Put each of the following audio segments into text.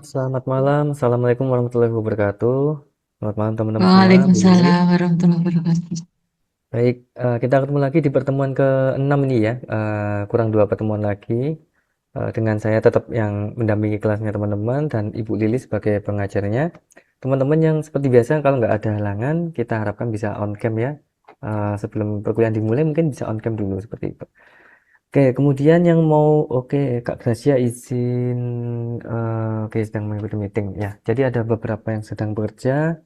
Selamat malam, Assalamualaikum warahmatullahi wabarakatuh. Selamat malam teman-teman semua, Bu Lilis. Waalaikumsalam warahmatullahi wabarakatuh. Baik, kita ketemu lagi di pertemuan ke-6 ini ya. Kurang dua pertemuan lagi. Dengan saya tetap yang mendampingi kelasnya teman-teman dan Ibu Lilis sebagai pengajarnya. Teman-teman yang seperti biasa kalau nggak ada halangan, kita harapkan bisa on cam ya. Sebelum perkuliahan dimulai mungkin bisa on cam dulu seperti itu. Oke, kemudian yang mau, oke, Kak Gracia izin, oke sedang mengikuti meeting ya. Jadi ada beberapa yang sedang bekerja.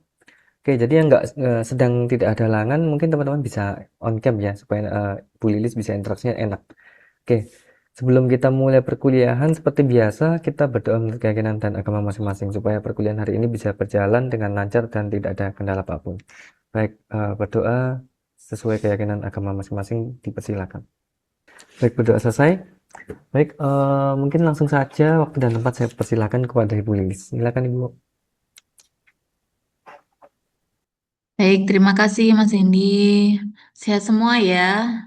Oke, jadi yang nggak sedang tidak ada halangan, mungkin teman-teman bisa on cam ya, supaya Bu Lilis bisa interaksinya enak. Oke, sebelum kita mulai perkuliahan, seperti biasa, kita berdoa menurut keyakinan dan agama masing-masing, supaya perkuliahan hari ini bisa berjalan dengan lancar dan tidak ada kendala apapun. Baik, berdoa sesuai keyakinan agama masing-masing, dipersilakan. Baik, berdoa selesai. Baik, mungkin langsung saja waktu dan tempat saya persilakan kepada Ibu Lilis. Silakan Ibu. Baik, terima kasih Mas Hendy. Sehat semua ya,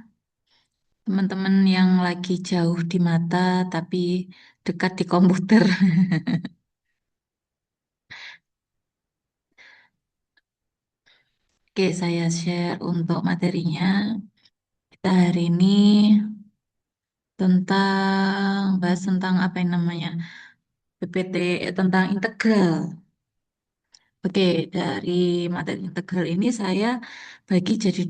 teman-teman yang lagi jauh di mata tapi dekat di komputer. Oke, saya share untuk materinya. Kita hari ini bahas tentang apa yang namanya PPT, tentang integral. Oke, dari materi integral ini saya bagi jadi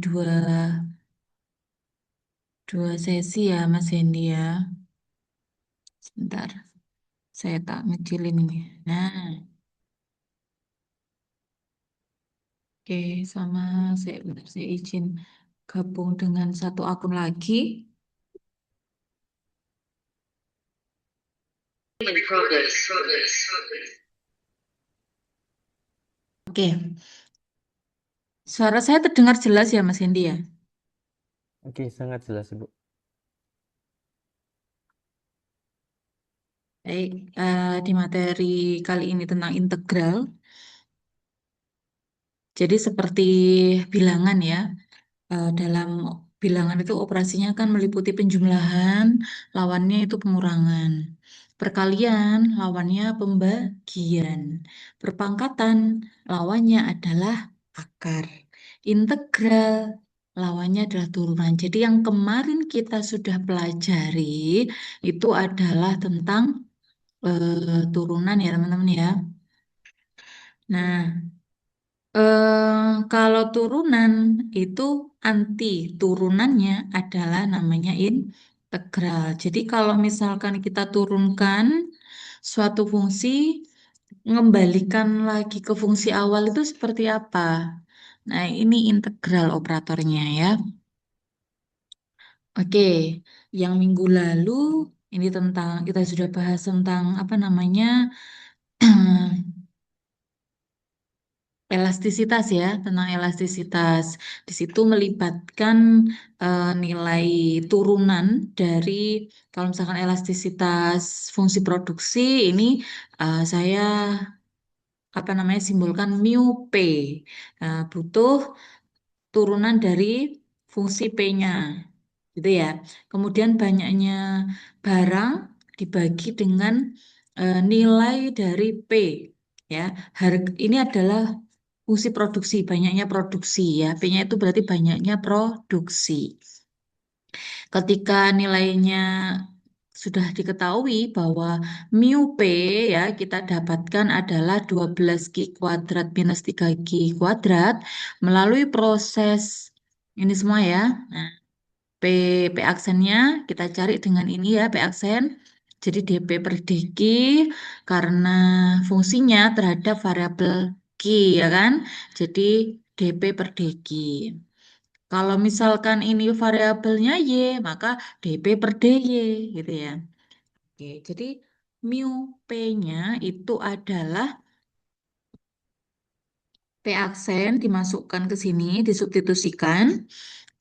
dua sesi ya Mas Hendy ya. Sebentar. Saya tak ngecilin ini. Nah, oke, sama saya izin gabung dengan satu akun lagi. In progress. Oke, suara saya terdengar jelas ya, Mas Hendy ya? Oke, sangat jelas Ibu. Baik, di materi kali ini tentang integral. Jadi seperti bilangan ya. Dalam bilangan itu operasinya kan meliputi penjumlahan, lawannya itu pengurangan. Perkalian, lawannya pembagian. Perpangkatan, lawannya adalah akar. Integral, lawannya adalah turunan. Jadi yang kemarin kita sudah pelajari itu adalah tentang turunan ya teman-teman ya. Nah, kalau turunan itu anti turunannya adalah namanya integral. Jadi kalau misalkan kita turunkan suatu fungsi, mengembalikan lagi ke fungsi awal itu seperti apa? Nah, ini integral operatornya ya. Oke, yang minggu lalu ini tentang kita sudah bahas tentang apa namanya elastisitas ya, tentang elastisitas. Di situ melibatkan nilai turunan dari kalau misalkan elastisitas fungsi produksi ini saya apa namanya simbolkan mu p. Butuh turunan dari fungsi p-nya, gitu ya. Kemudian banyaknya barang dibagi dengan nilai dari p, ya. Harga ini adalah fungsi produksi, banyaknya produksi ya. P-nya itu berarti banyaknya produksi. Ketika nilainya sudah diketahui bahwa mu P ya kita dapatkan adalah 12Q kuadrat minus 3Q kuadrat melalui proses ini semua ya. Nah, P, P aksennya kita cari dengan ini ya, P aksen. Jadi dP per dQ karena fungsinya terhadap variabel Q ya kan. Jadi dP per dQ. Kalau misalkan ini variabelnya Y, maka dP per dy gitu ya. Oke, jadi mu P-nya itu adalah P aksen dimasukkan ke sini, disubstitusikan.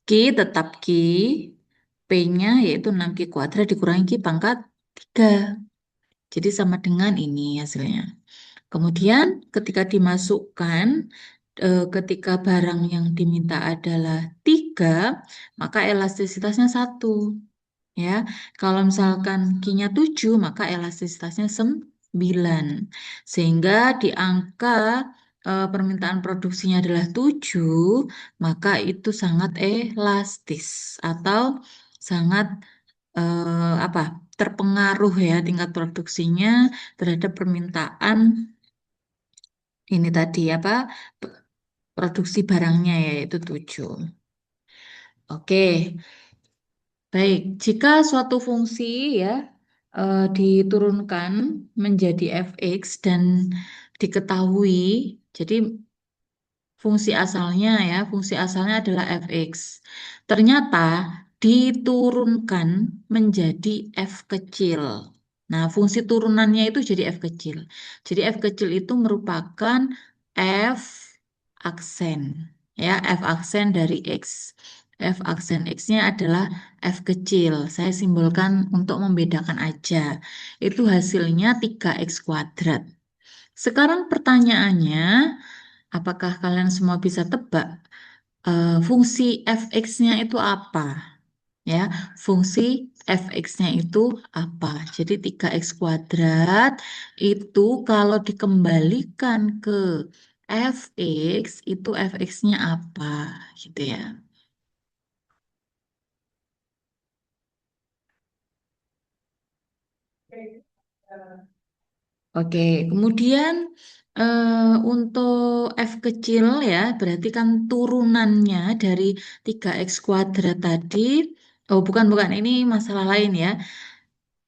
Q tetap Q, P-nya yaitu 6Q kuadrat dikurangi Q pangkat 3. Jadi sama dengan ini hasilnya. Kemudian ketika dimasukkan, ketika barang yang diminta adalah 3, maka elastisitasnya 1. Ya, kalau misalkan Q-nya 7, maka elastisitasnya 9. Sehingga di angka permintaan produksinya adalah 7, maka itu sangat elastis atau sangat apa terpengaruh ya tingkat produksinya terhadap permintaan ini tadi apa produksi barangnya yaitu 7. Oke, baik. Jika suatu fungsi ya diturunkan menjadi fx dan diketahui, jadi fungsi asalnya adalah fx. Ternyata diturunkan menjadi f kecil. Nah, fungsi turunannya itu jadi f kecil. Jadi f kecil itu merupakan f aksen, ya, f aksen dari x. F aksen x-nya adalah f kecil. Saya simbolkan untuk membedakan aja. Itu hasilnya 3x kuadrat. Sekarang pertanyaannya, apakah kalian semua bisa tebak fungsi fx-nya itu apa? Ya, fungsi fx-nya itu apa? Jadi 3x kuadrat itu kalau dikembalikan ke fx itu fx-nya apa? Gitu ya. Oke, kemudian untuk f kecil ya, berarti kan turunannya dari 3x kuadrat tadi. Oh, bukan, ini masalah lain ya.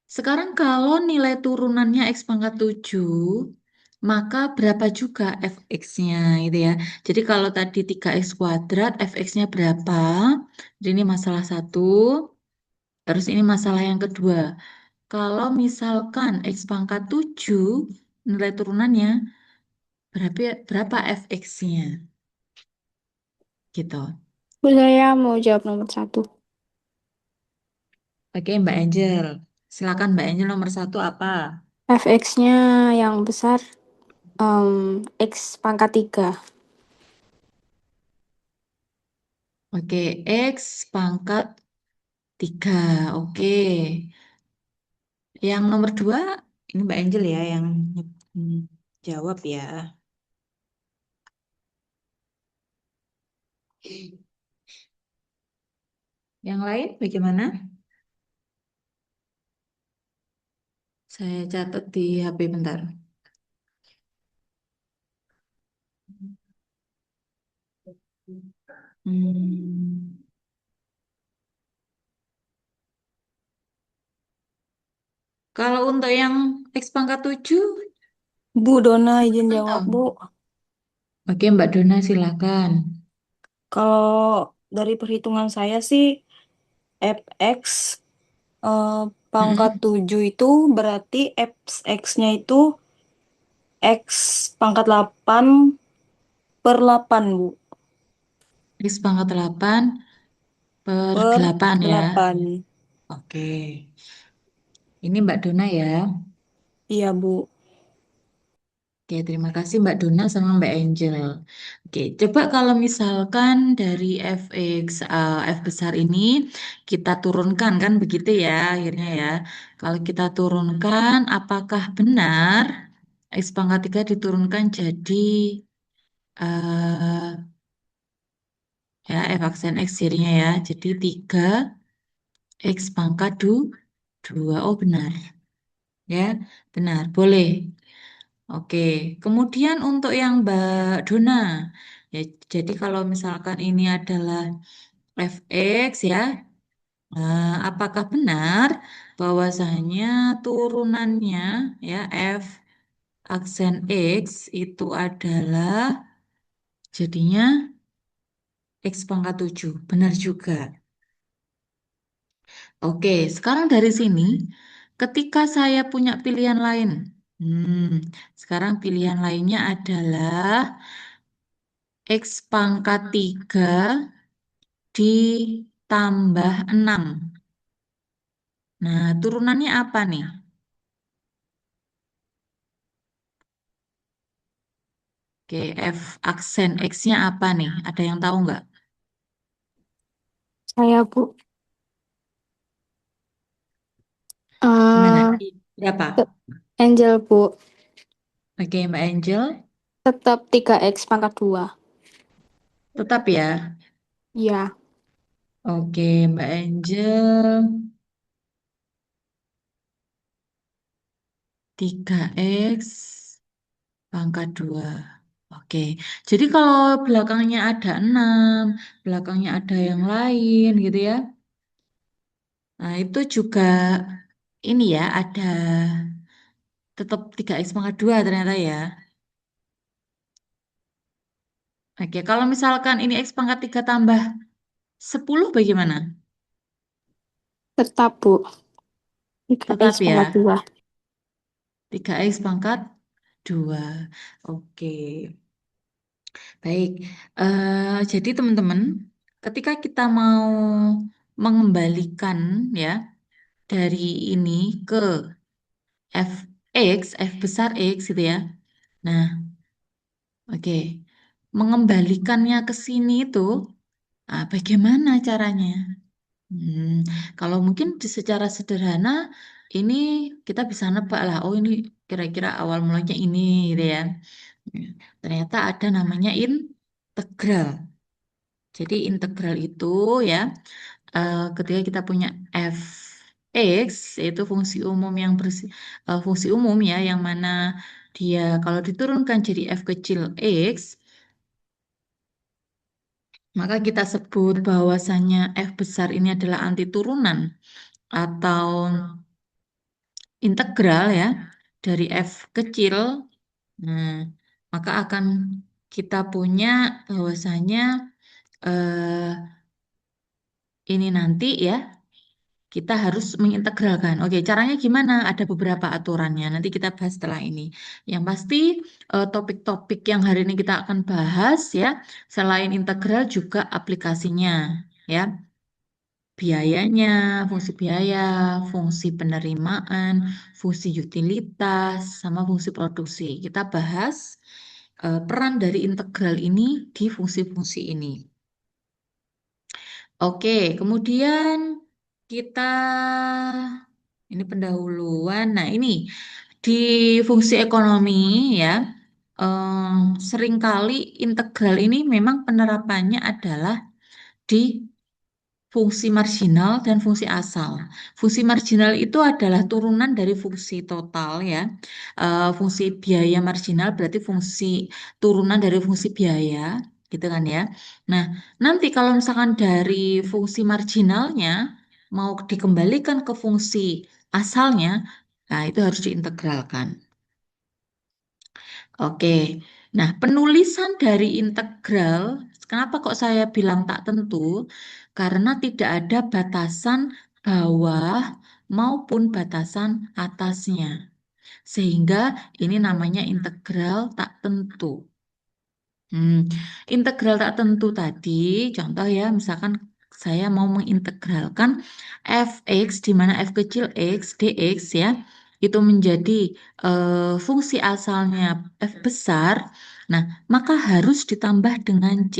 Sekarang kalau nilai turunannya x pangkat 7, maka berapa juga fx-nya itu ya. Jadi kalau tadi 3x kuadrat, fx-nya berapa? Jadi ini masalah satu. Terus ini masalah yang kedua. Kalau misalkan x pangkat 7 nilai turunannya berapa fx-nya? Gitu. Bu, saya mau jawab nomor satu. Oke, Mbak Angel. Silakan Mbak Angel nomor satu apa? Fx-nya yang besar X pangkat 3. Oke, x pangkat 3. Oke. Yang nomor dua, ini Mbak Angel ya yang hmm, jawab ya. Yang lain bagaimana? Saya catat di HP bentar. Hmm. Kalau untuk yang X pangkat 7, Bu Dona izin teman jawab, tahu? Bu. Oke, Mbak Dona silakan. Kalau dari perhitungan saya sih Fx eh, pangkat Mm-mm. 7 itu berarti Fx-nya itu X pangkat 8 per 8, Bu. X pangkat 8 per Per 8 ya. 8. Oke. Ini Mbak Dona ya. Iya, Bu. Oke, terima kasih Mbak Dona sama Mbak Angel. Oke, coba kalau misalkan dari fx f besar ini kita turunkan kan begitu ya akhirnya ya. Kalau kita turunkan, apakah benar x pangkat 3 diturunkan jadi eh ya f aksen x jadinya ya. Jadi 3 x pangkat 2. Oh benar ya, benar. Boleh. Oke, kemudian untuk yang Mbak Dona, ya, jadi kalau misalkan ini adalah fx ya, apakah benar bahwasanya turunannya ya f aksen x itu adalah jadinya x pangkat 7, benar juga. Oke, sekarang dari sini, ketika saya punya pilihan lain, sekarang pilihan lainnya adalah X pangkat 3 ditambah 6. Nah, turunannya apa nih? Oke, F aksen X-nya apa nih? Ada yang tahu nggak? Saya, Bu. Gimana? Eh, Berapa? Angel, Bu. Oke, Mbak Angel, Tetap 3X pangkat 2. tetap ya. Ya, Oke, Mbak Angel, 3X pangkat 2. Oke, jadi kalau belakangnya ada 6, belakangnya ada yang lain gitu ya. Nah, itu juga ini ya, ada tetap 3X pangkat 2 ternyata ya. Oke, kalau misalkan ini X pangkat 3 tambah 10 bagaimana? tetap, Bu. 3X Tetap pangkat ya, 2. 3X pangkat 2. Oke, baik. Jadi teman-teman, ketika kita mau mengembalikan ya dari ini ke fx, f besar x gitu ya. Nah, oke. Mengembalikannya ke sini itu, bagaimana caranya? Hmm, Kalau mungkin secara sederhana, ini kita bisa nebak lah, oh ini kira-kira awal mulanya ini gitu ya. Hmm, Ternyata ada namanya integral. Jadi integral itu ya, ketika kita punya f(x), yaitu fungsi umum fungsi umum ya, yang mana dia kalau diturunkan jadi f kecil x, maka kita sebut bahwasannya f besar ini adalah antiturunan atau integral ya dari f kecil. Nah, maka akan kita punya bahwasanya eh, ini nanti ya kita harus mengintegralkan. Oke, caranya gimana? Ada beberapa aturannya. Nanti kita bahas setelah ini. Yang pasti topik-topik yang hari ini kita akan bahas ya, selain integral juga aplikasinya ya. Biayanya, fungsi biaya, fungsi penerimaan, fungsi utilitas, sama fungsi produksi. Kita bahas peran dari integral ini di fungsi-fungsi ini. Oke, kemudian kita ini pendahuluan. Nah, ini di fungsi ekonomi ya, seringkali integral ini memang penerapannya adalah di fungsi marginal dan fungsi asal. Fungsi marginal itu adalah turunan dari fungsi total ya. Fungsi biaya marginal berarti fungsi turunan dari fungsi biaya, gitu kan ya. Nah, nanti kalau misalkan dari fungsi marginalnya mau dikembalikan ke fungsi asalnya, nah itu harus diintegralkan. Oke, nah penulisan dari integral, kenapa kok saya bilang tak tentu? Karena tidak ada batasan bawah maupun batasan atasnya. Sehingga ini namanya integral tak tentu. Hmm, Integral tak tentu tadi, contoh ya, misalkan saya mau mengintegralkan fx di mana f kecil x dx ya, itu menjadi fungsi asalnya f besar. Nah, maka harus ditambah dengan c.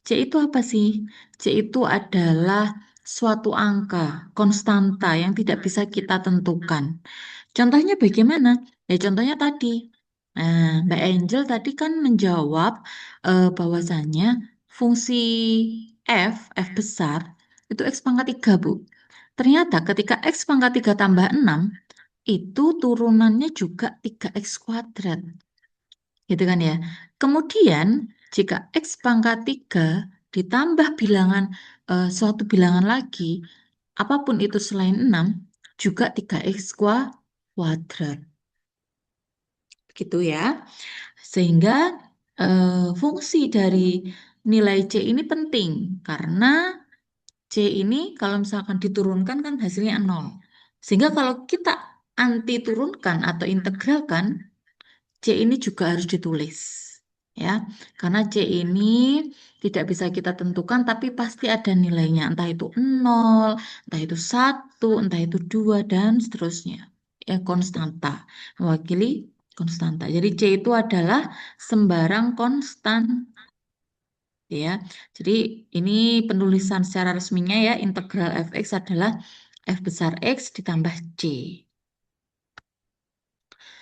C itu apa sih? C itu adalah suatu angka konstanta yang tidak bisa kita tentukan. Contohnya bagaimana? Ya contohnya tadi. Nah, Mbak Angel tadi kan menjawab bahwasannya fungsi f besar, itu x pangkat 3, Bu. Ternyata ketika x pangkat 3 tambah 6, itu turunannya juga 3x kuadrat. Gitu kan ya. Kemudian, jika x pangkat 3 ditambah suatu bilangan lagi, apapun itu selain 6, juga 3x kuadrat. Gitu ya. Sehingga fungsi dari nilai C ini penting karena C ini kalau misalkan diturunkan kan hasilnya 0. Sehingga kalau kita anti turunkan atau integralkan, C ini juga harus ditulis. Ya, karena C ini tidak bisa kita tentukan tapi pasti ada nilainya, entah itu 0, entah itu 1, entah itu 2 dan seterusnya. Ya, konstanta, mewakili konstanta. Jadi C itu adalah sembarang konstan ya. Jadi ini penulisan secara resminya ya, integral fx adalah f besar x ditambah c.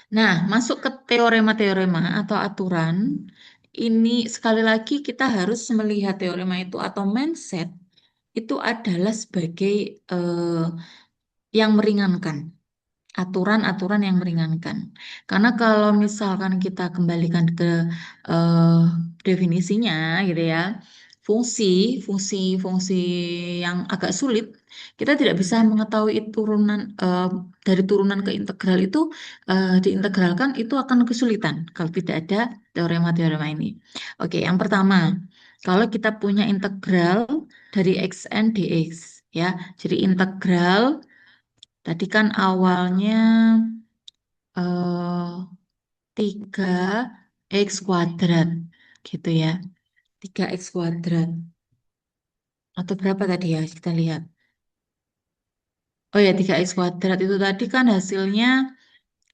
Nah, masuk ke teorema-teorema atau aturan, ini sekali lagi kita harus melihat teorema itu atau mindset itu adalah sebagai eh, yang meringankan, aturan-aturan yang meringankan. Karena kalau misalkan kita kembalikan ke eh, definisinya gitu ya, fungsi, fungsi yang agak sulit, kita tidak bisa mengetahui turunan dari turunan ke integral itu diintegralkan itu akan kesulitan kalau tidak ada teorema-teorema ini. Oke, yang pertama, kalau kita punya integral dari xn dx ya, jadi integral tadi kan awalnya eh 3x kuadrat gitu ya. 3x kuadrat. Atau berapa tadi ya kita lihat. Oh ya 3x kuadrat itu tadi kan hasilnya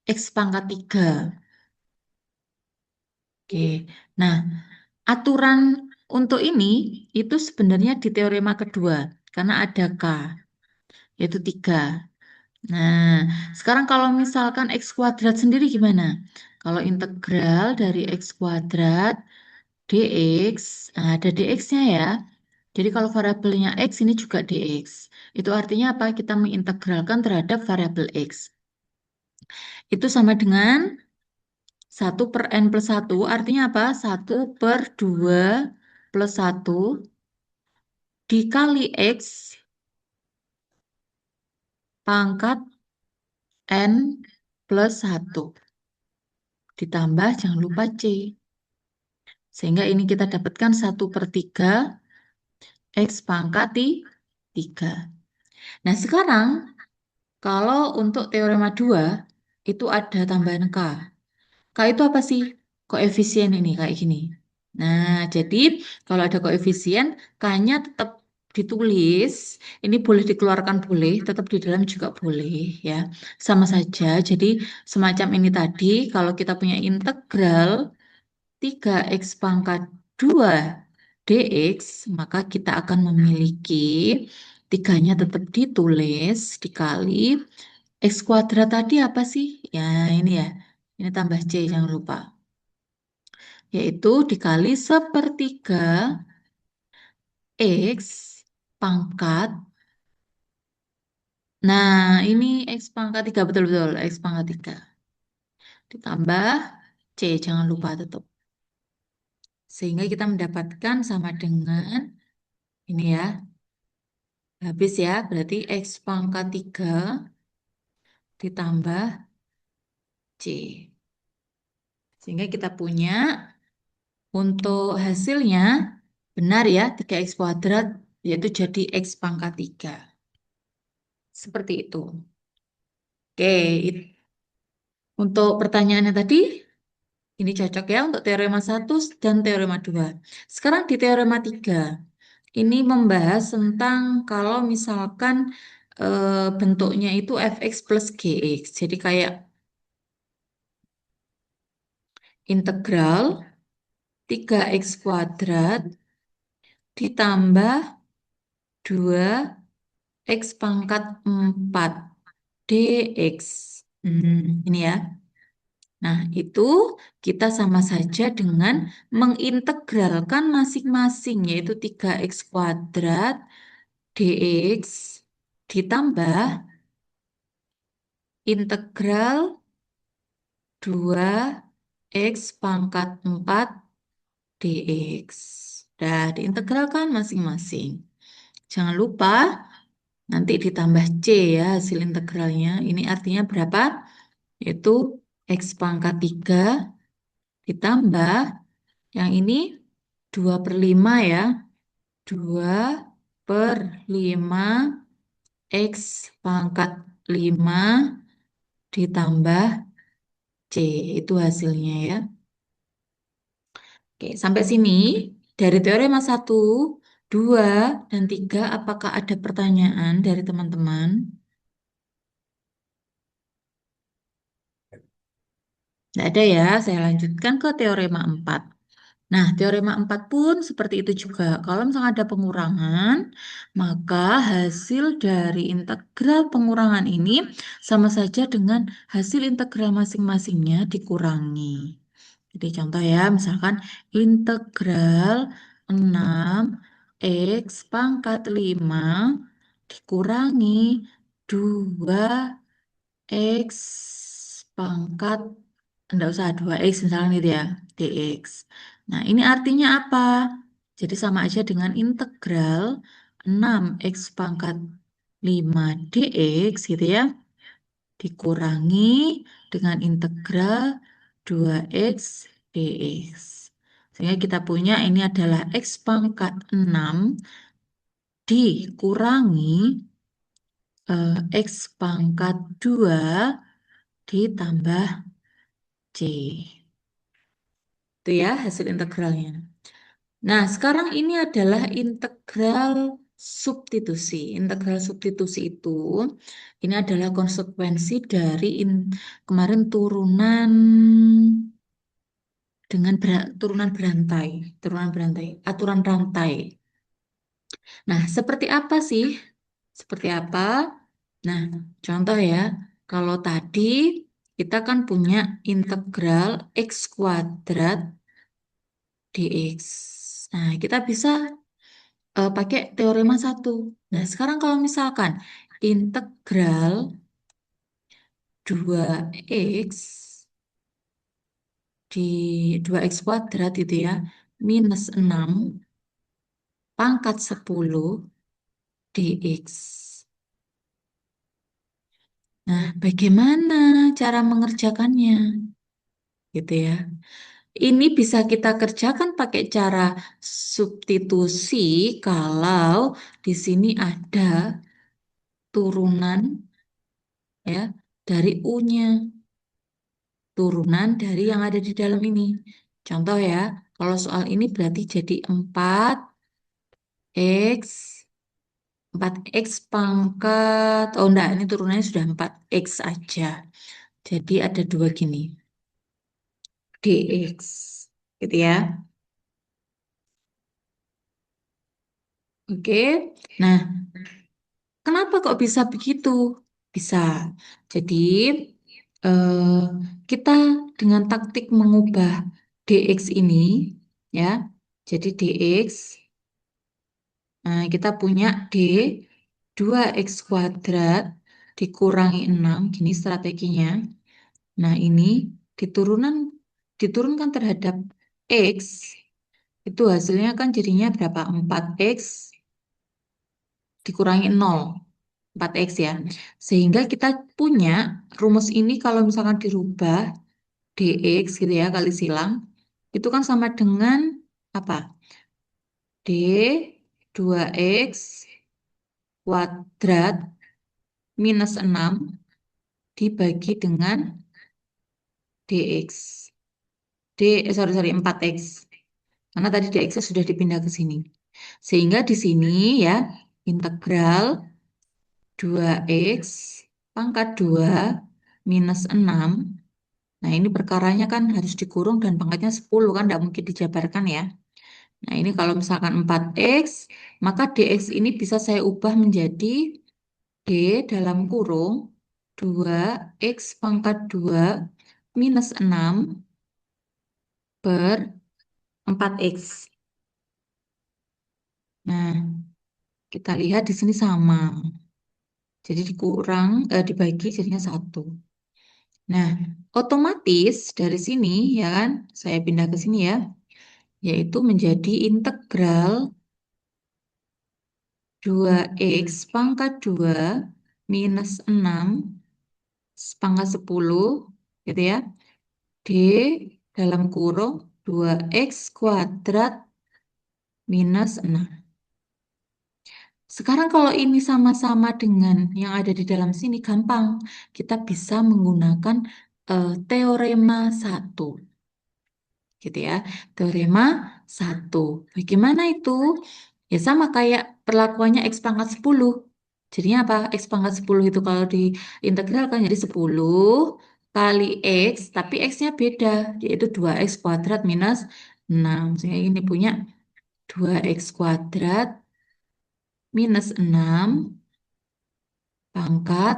x pangkat 3. Oke. Nah, aturan untuk ini itu sebenarnya di teorema kedua. Karena ada K, yaitu 3. Nah, sekarang kalau misalkan x kuadrat sendiri gimana? Kalau integral dari x kuadrat dx, nah ada dx-nya ya. Jadi kalau variabelnya x ini juga dx. Itu artinya apa? Kita mengintegralkan terhadap variabel x. Itu sama dengan 1/n+1, artinya apa? 1/2 plus 1 dikali x pangkat n plus 1. Ditambah jangan lupa c. Sehingga ini kita dapatkan 1/3 x pangkat 3. Nah sekarang kalau untuk teorema 2 itu ada tambahan K. K itu apa sih? Koefisien ini kayak gini. Nah, jadi kalau ada koefisien, K-nya tetap ditulis. Ini boleh dikeluarkan boleh, tetap di dalam juga boleh ya. Sama saja. Jadi semacam ini tadi, kalau kita punya integral 3x pangkat 2 dx, maka kita akan memiliki tiganya tetap ditulis dikali x kuadrat tadi apa sih? Ya, ini ya. Ini tambah C, jangan lupa. Yaitu dikali 1/3 X pangkat. Nah, ini X pangkat 3, betul-betul. X pangkat 3. Ditambah C, jangan lupa tetap. Sehingga kita mendapatkan sama dengan, ini ya, habis ya, berarti X pangkat 3 ditambah C. Sehingga kita punya untuk hasilnya benar ya 3x kuadrat yaitu jadi x pangkat 3. Seperti itu. Oke, untuk pertanyaannya tadi ini cocok ya untuk teorema 1 dan teorema 2. Sekarang di teorema 3 ini membahas tentang kalau misalkan bentuknya itu fx plus gx. Jadi kayak integral 3x kuadrat ditambah 2x pangkat 4 dx. Ini ya. Nah, itu kita sama saja dengan mengintegralkan masing-masing, yaitu 3x kuadrat dx ditambah integral 2x pangkat 4 dx. Dan diintegralkan masing-masing. Jangan lupa nanti ditambah C ya hasil integralnya. Ini artinya berapa? Yaitu X pangkat 3 ditambah yang ini 2/5 ya. 2/5 X pangkat 5 ditambah C. Itu hasilnya ya. Oke, sampai sini dari teorema 1, 2, dan 3 apakah ada pertanyaan dari teman-teman? Tidak ada ya, saya lanjutkan ke teorema 4. Nah, teorema 4 pun seperti itu juga. Kalau misalnya ada pengurangan, maka hasil dari integral pengurangan ini sama saja dengan hasil integral masing-masingnya dikurangi. Jadi contoh ya, misalkan integral 6 X pangkat 5 dikurangi 2 X pangkat, enggak usah 2X misalnya gitu ya, dx. Nah, ini artinya apa? Jadi sama aja dengan integral 6X pangkat 5 dx gitu ya, dikurangi dengan integral 2X dx. Sehingga kita punya ini adalah X pangkat 6 dikurangi X pangkat 2 ditambah C. Itu ya hasil integralnya. Nah, sekarang ini adalah integral substitusi. Integral substitusi itu ini adalah konsekuensi dari kemarin turunan dengan turunan berantai, aturan rantai. Nah, seperti apa sih? Seperti apa? Nah, contoh ya, kalau tadi kita kan punya integral x kuadrat dx. Nah, kita bisa pakai teorema 1. Nah, sekarang kalau misalkan integral 2x di 2x kuadrat itu ya, minus 6 pangkat 10 dx. Nah, bagaimana cara mengerjakannya? Gitu ya. Ini bisa kita kerjakan pakai cara substitusi kalau di sini ada turunan ya dari U-nya, turunan dari yang ada di dalam ini. Contoh ya, kalau soal ini berarti jadi 4x 4x pangkat, oh enggak, ini turunannya sudah 4x aja. Jadi ada dua gini, dx, gitu ya. Oke, nah kenapa kok bisa begitu? Bisa. Jadi eh, kita dengan taktik mengubah dx ini ya. Jadi dx, nah kita punya d 2x kuadrat dikurangi 6, gini strateginya. Nah, ini diturunkan terhadap x, itu hasilnya kan jadinya berapa? 4x dikurangi 0. 4x ya. Sehingga kita punya rumus ini kalau misalkan dirubah dx gitu ya kali silang, itu kan sama dengan apa? D 2x kuadrat minus 6 dibagi dengan dx. Sorry, 4x. Karena tadi dx sudah dipindah ke sini. Sehingga di sini ya, integral 2x pangkat 2 minus 6. Nah, ini perkaranya kan harus dikurung dan pangkatnya 10 kan, tidak mungkin dijabarkan ya. Nah, ini kalau misalkan 4x, maka dx ini bisa saya ubah menjadi d dalam kurung 2x pangkat 2 minus 6 per 4x. Nah, kita lihat di sini sama. Jadi dibagi jadinya 1. Nah, otomatis dari sini ya kan, saya pindah ke sini ya, yaitu menjadi integral 2x pangkat 2 minus 6 pangkat 10 gitu ya, d dalam kurung 2x kuadrat minus 6. Sekarang kalau ini sama-sama dengan yang ada di dalam sini, gampang. Kita bisa menggunakan teorema 1. Gitu ya. Teorema 1. Bagaimana itu? Ya sama kayak perlakuannya X pangkat 10. Jadinya apa? X pangkat 10 itu kalau diintegralkan jadi 10 kali X, tapi X-nya beda, yaitu 2X kuadrat minus 6. Sehingga ini punya 2x kuadrat minus 6 pangkat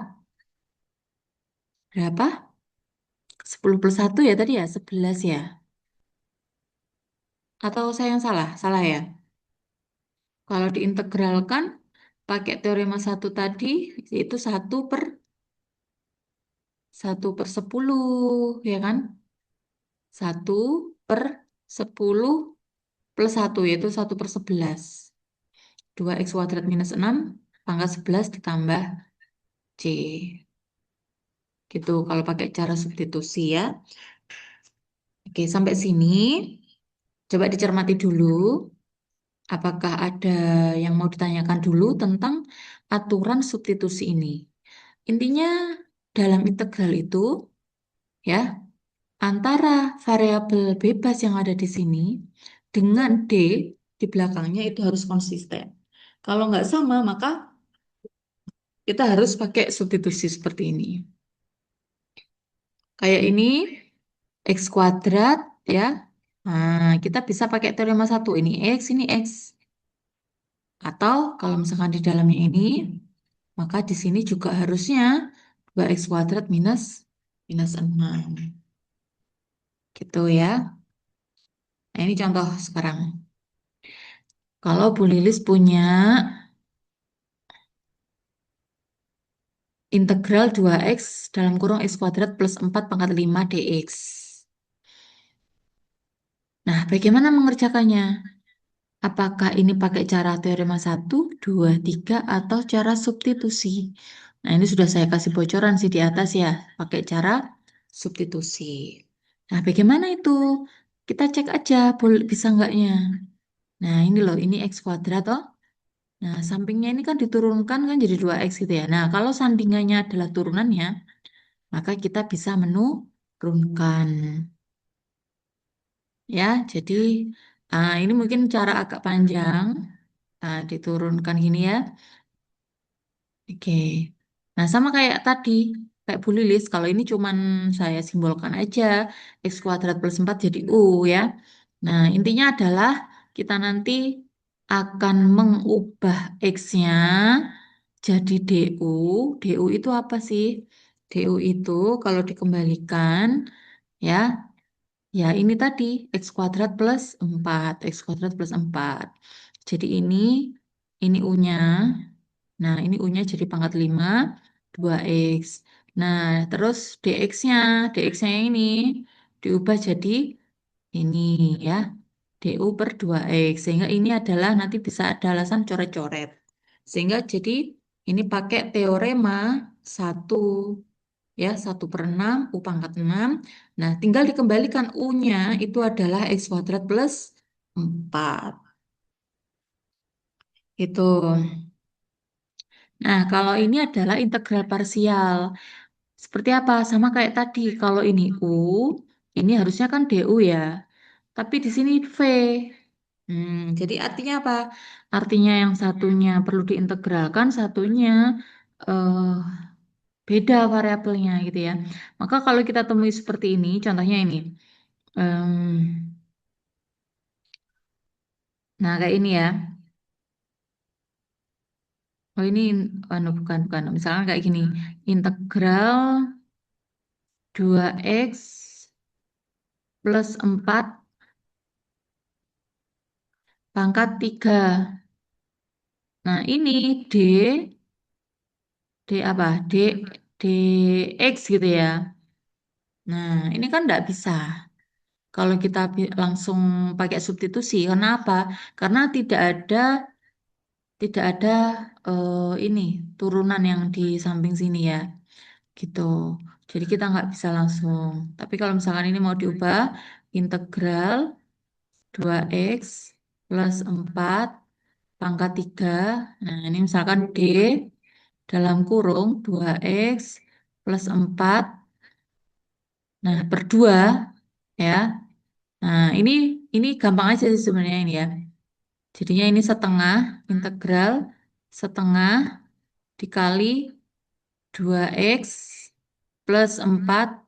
berapa? 10 plus 1 ya tadi ya, 11 ya. Atau saya yang salah? Salah ya. Kalau diintegralkan pakai teorema 1 tadi, yaitu 1/10, ya kan? 1/10 plus 1, yaitu 1/11. 2x kuadrat minus 6 pangkat 11 ditambah C. Gitu, kalau pakai cara substitusi ya. Oke, sampai sini. Coba dicermati dulu. Apakah ada yang mau ditanyakan dulu tentang aturan substitusi ini? Intinya dalam integral itu ya antara variabel bebas yang ada di sini dengan D di belakangnya itu harus konsisten. Kalau nggak sama maka kita harus pakai substitusi seperti ini. Kayak ini X kuadrat ya. Nah, kita bisa pakai teorema 1. Ini X. Atau kalau misalkan di dalamnya ini, maka di sini juga harusnya 2x kuadrat minus 6. Gitu ya. Nah, ini contoh sekarang. Kalau Bu Lilis punya integral 2x dalam kurung x kuadrat plus 4 pangkat 5 dx. Nah, bagaimana mengerjakannya? Apakah ini pakai cara teorema 1, 2, 3, atau cara substitusi? Nah, ini sudah saya kasih bocoran sih di atas ya, pakai cara substitusi. Nah, bagaimana itu? Kita cek aja bisa enggaknya. Nah, ini loh, ini x kuadrat toh. Nah, sampingnya ini kan diturunkan kan jadi 2x gitu ya. Nah, kalau sandingannya adalah turunannya, maka kita bisa menurunkan. Ya, jadi ini mungkin cara agak panjang. Diturunkan gini ya. Oke. Nah, sama kayak tadi, kayak Bu Lilis, kalau ini cuman saya simbolkan aja, X kuadrat plus 4 jadi U ya. Nah, intinya adalah kita nanti akan mengubah X-nya jadi DU. DU itu apa sih? DU itu kalau dikembalikan, ya, ya ini tadi, X kuadrat plus 4. X kuadrat plus 4. Jadi ini U-nya. Nah, ini U-nya jadi pangkat 5, 2X. Nah, terus DX-nya ini diubah jadi ini ya, DU per 2X. Sehingga ini adalah nanti bisa ada alasan coret-coret. Sehingga jadi ini pakai teorema 1 ya, 1/6, U pangkat 6. Nah, tinggal dikembalikan U-nya itu adalah X kuadrat plus 4. Itu. Nah, kalau ini adalah integral parsial. Seperti apa? Sama kayak tadi. Kalau ini U, ini harusnya kan DU ya. Tapi di sini V. Jadi artinya apa? Artinya yang satunya perlu diintegralkan, satunya eh, beda variabelnya gitu ya. Maka kalau kita temui seperti ini, contohnya ini. Em, nah, kayak ini ya. Oh, ini bukan. Misalkan kayak gini. Integral 2x plus 4 pangkat 3. Nah, ini D apa? Dx gitu ya. Nah, ini kan nggak bisa. Kalau kita langsung pakai substitusi, kenapa? Karena tidak ada ini turunan yang di samping sini ya, gitu. Jadi kita nggak bisa langsung. Tapi kalau misalkan ini mau diubah, integral 2x plus 4 pangkat 3. Nah, ini misalkan D dalam kurung 2x plus 4, nah per 2 ya. Nah, ini gampang aja sih sebenarnya ini ya. Jadinya ini setengah integral setengah dikali 2x plus 4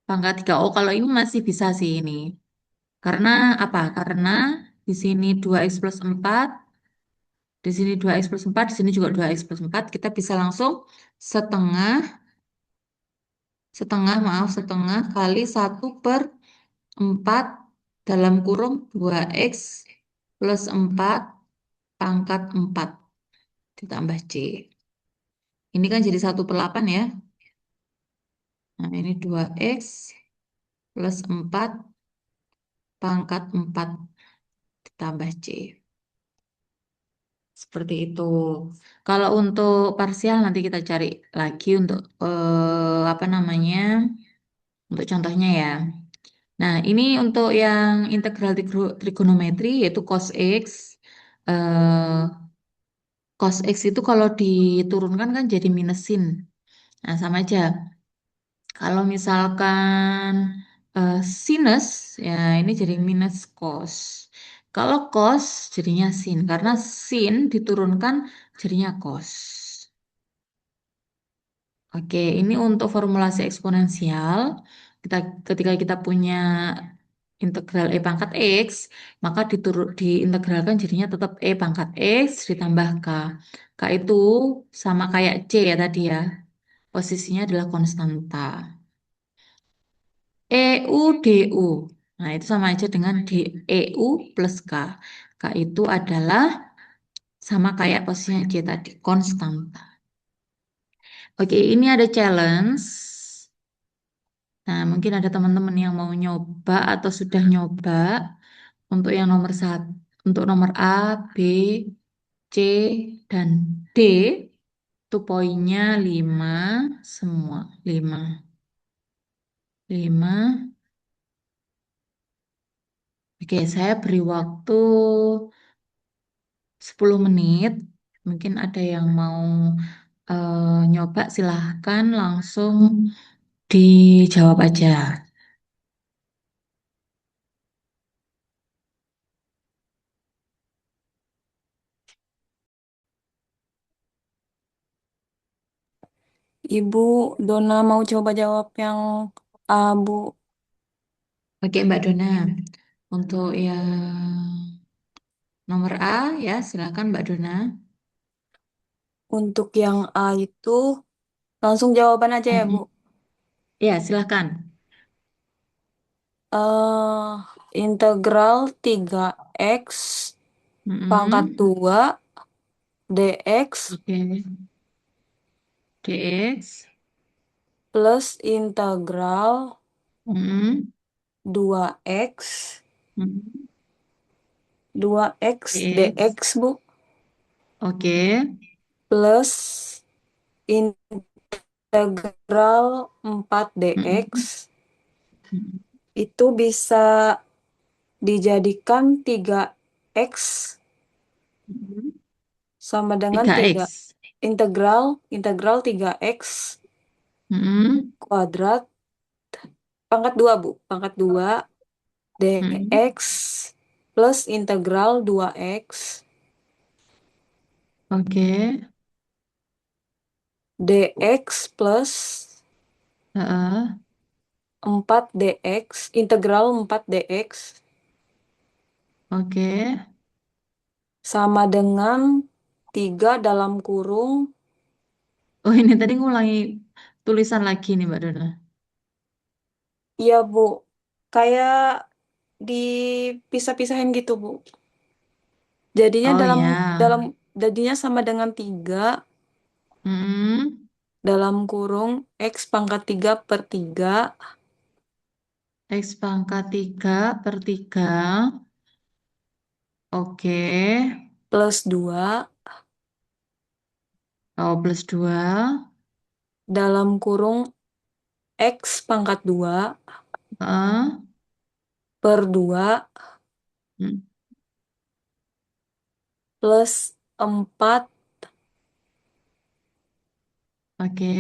pangkat 3. Oh, kalau ini masih bisa sih ini. Karena apa? Karena di sini 2x plus 4, di sini 2x plus 4, di sini juga 2x plus 4. Kita bisa langsung setengah, setengah kali 1/4 dalam kurung 2x plus 4 pangkat 4 ditambah C. Ini kan jadi 1/8 ya. Nah, ini 2x plus 4 pangkat 4 ditambah C. Seperti itu. Kalau untuk parsial nanti kita cari lagi untuk apa namanya? Untuk contohnya ya. Nah, ini untuk yang integral trigonometri yaitu cos X. Eh, cos X itu kalau diturunkan kan jadi minusin. Nah, sama aja. Kalau misalkan sinus, ya ini jadi minus cos. Kalau cos jadinya sin, karena sin diturunkan jadinya cos. Oke, ini untuk formulasi eksponensial. Kita, ketika kita punya integral e pangkat x, maka diintegralkan jadinya tetap e pangkat x ditambah k. K itu sama kayak c ya tadi ya. Posisinya adalah konstanta. EU DU. Nah, itu sama aja dengan DEU plus K. K itu adalah sama kayak posisinya C tadi, konstanta. Oke, ini ada challenge. Nah, mungkin ada teman-teman yang mau nyoba atau sudah nyoba untuk yang nomor satu, untuk nomor A, B, C, dan D. Itu poinnya 5 semua. 5. 5. Oke, saya beri waktu 10 menit. Mungkin ada yang mau nyoba, silahkan langsung dijawab aja. Ibu Dona mau coba jawab yang A, Bu. Oke, Mbak Dona. Untuk yang nomor A ya, silahkan Mbak Dona. Untuk yang A itu langsung jawaban aja ya, Bu. Mm-mm. Ya, silahkan. eh Integral 3x pangkat Mm-mm. 2 dx Oke. DX. plus integral Mm-mm. 2x Mm-mm. 2x DX. dx, Bu, Oke. plus integral 4 dx Mm-mm. Mm-mm. itu bisa dijadikan 3x Mm-mm. sama dengan 3 3X. integral 3x Mm-mm. kuadrat pangkat 2, Bu. Pangkat 2 Mm-mm. dx plus integral 2x Oke. dx plus Heeh. 4 dx integral 4 dx Oke. sama dengan 3 dalam kurung. Oh, ini tadi ngulangi tulisan lagi nih, Mbak Dona. Iya, Bu. Kayak dipisah-pisahin gitu, Bu. Jadinya Oh dalam ya. dalam jadinya sama dengan 3 Mm-mm. dalam kurung x pangkat 3 per 3 X pangkat 3 per 3. Oke. plus 2 Oh, plus 2. dalam kurung x pangkat 2 Heeh. per 2 Mm. plus 4 Oke.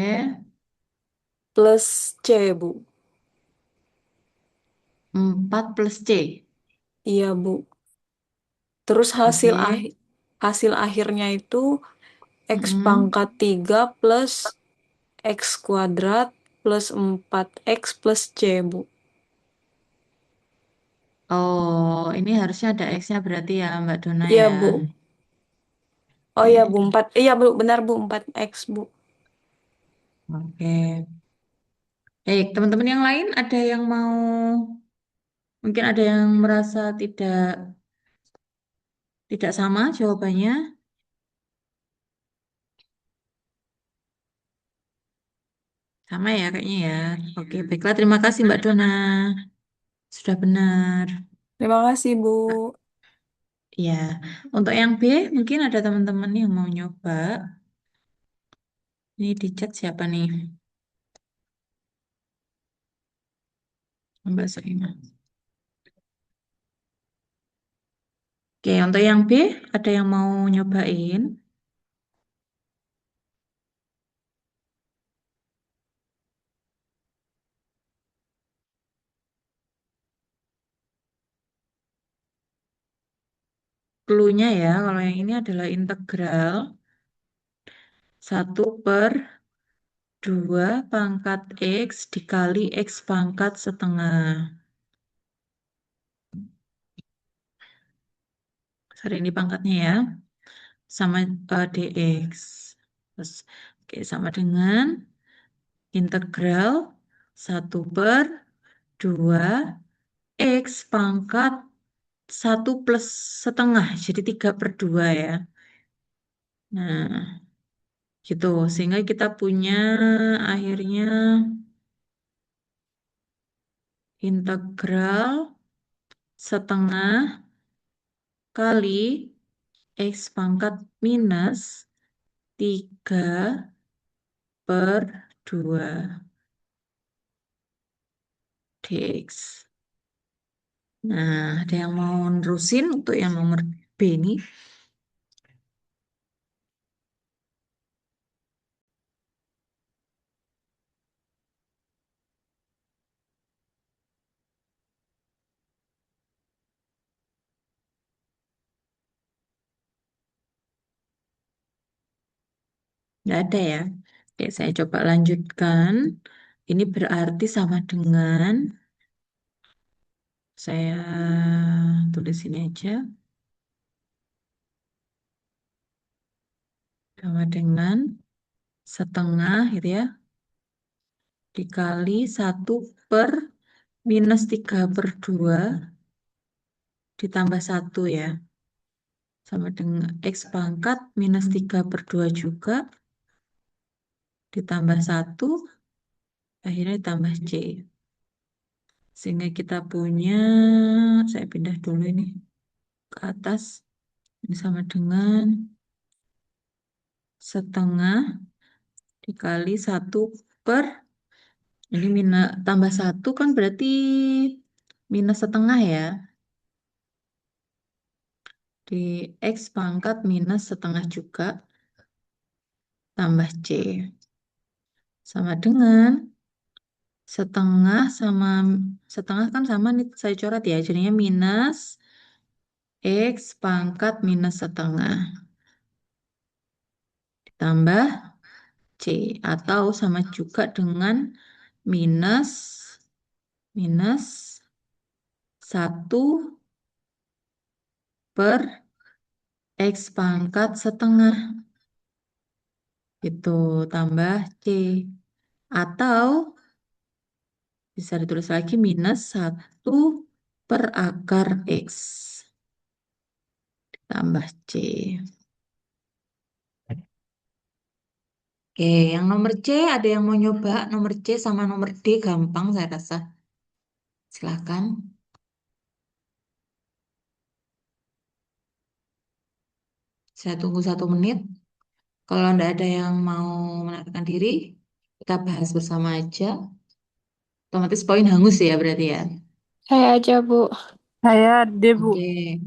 plus C, Bu. 4 plus C. Iya, Bu. Terus Oke. hasil akhirnya itu x Mm-mm. pangkat 3 plus x kuadrat plus 4x plus C, Bu. Oh, ini harusnya ada X-nya berarti ya, Mbak Dona Iya, ya. Bu. Oh iya, Bu, Oke. 4. Iya, Bu, benar, Bu, 4X, Bu. Oke. Baik, teman-teman yang lain ada yang mau, mungkin ada yang merasa tidak sama jawabannya. Sama ya kayaknya ya. Oke, baiklah. Terima kasih Mbak Dona. Sudah benar. Terima kasih, Bu. Ya, untuk yang B mungkin ada teman-teman yang mau nyoba. Ini di chat siapa nih? Mbak Soima. Oke, untuk yang B ada yang mau nyobain? Cluenya ya, kalau yang ini adalah integral 1/2 pangkat X dikali X pangkat setengah. Sorry, ini pangkatnya ya. Sama dx. Terus, oke, sama dengan integral 1/2 X pangkat 1+1/2. Jadi 3/2 ya. Nah, gitu. Sehingga kita punya akhirnya integral setengah kali X pangkat minus 3/2 dx. Nah, ada yang mau nerusin untuk yang nomor B ini? Nggak ada ya? Oke, saya coba lanjutkan. Ini berarti sama dengan, saya tulis ini aja, sama dengan setengah gitu ya, dikali 1/-3/2 ditambah 1 ya. Sama dengan X pangkat minus 3/2 juga, ditambah 1, akhirnya ditambah C. Sehingga kita punya, saya pindah dulu ini ke atas, ini sama dengan setengah dikali 1 per, ini minus tambah 1 kan berarti minus setengah ya, di X pangkat minus setengah juga, tambah C. Sama dengan setengah sama setengah kan sama nih, saya coret ya, jadinya minus X pangkat minus setengah ditambah C, atau sama juga dengan minus minus 1/X pangkat setengah itu tambah C, atau bisa ditulis lagi minus 1/akar X tambah C. Oke, yang nomor C ada yang mau nyoba? Nomor C sama nomor D gampang saya rasa. Silahkan. Saya tunggu 1 menit. Kalau tidak ada yang mau menaikkan diri, kita bahas bersama aja. Otomatis poin hangus ya berarti ya. Saya aja, Bu. Saya D, Bu. Oke,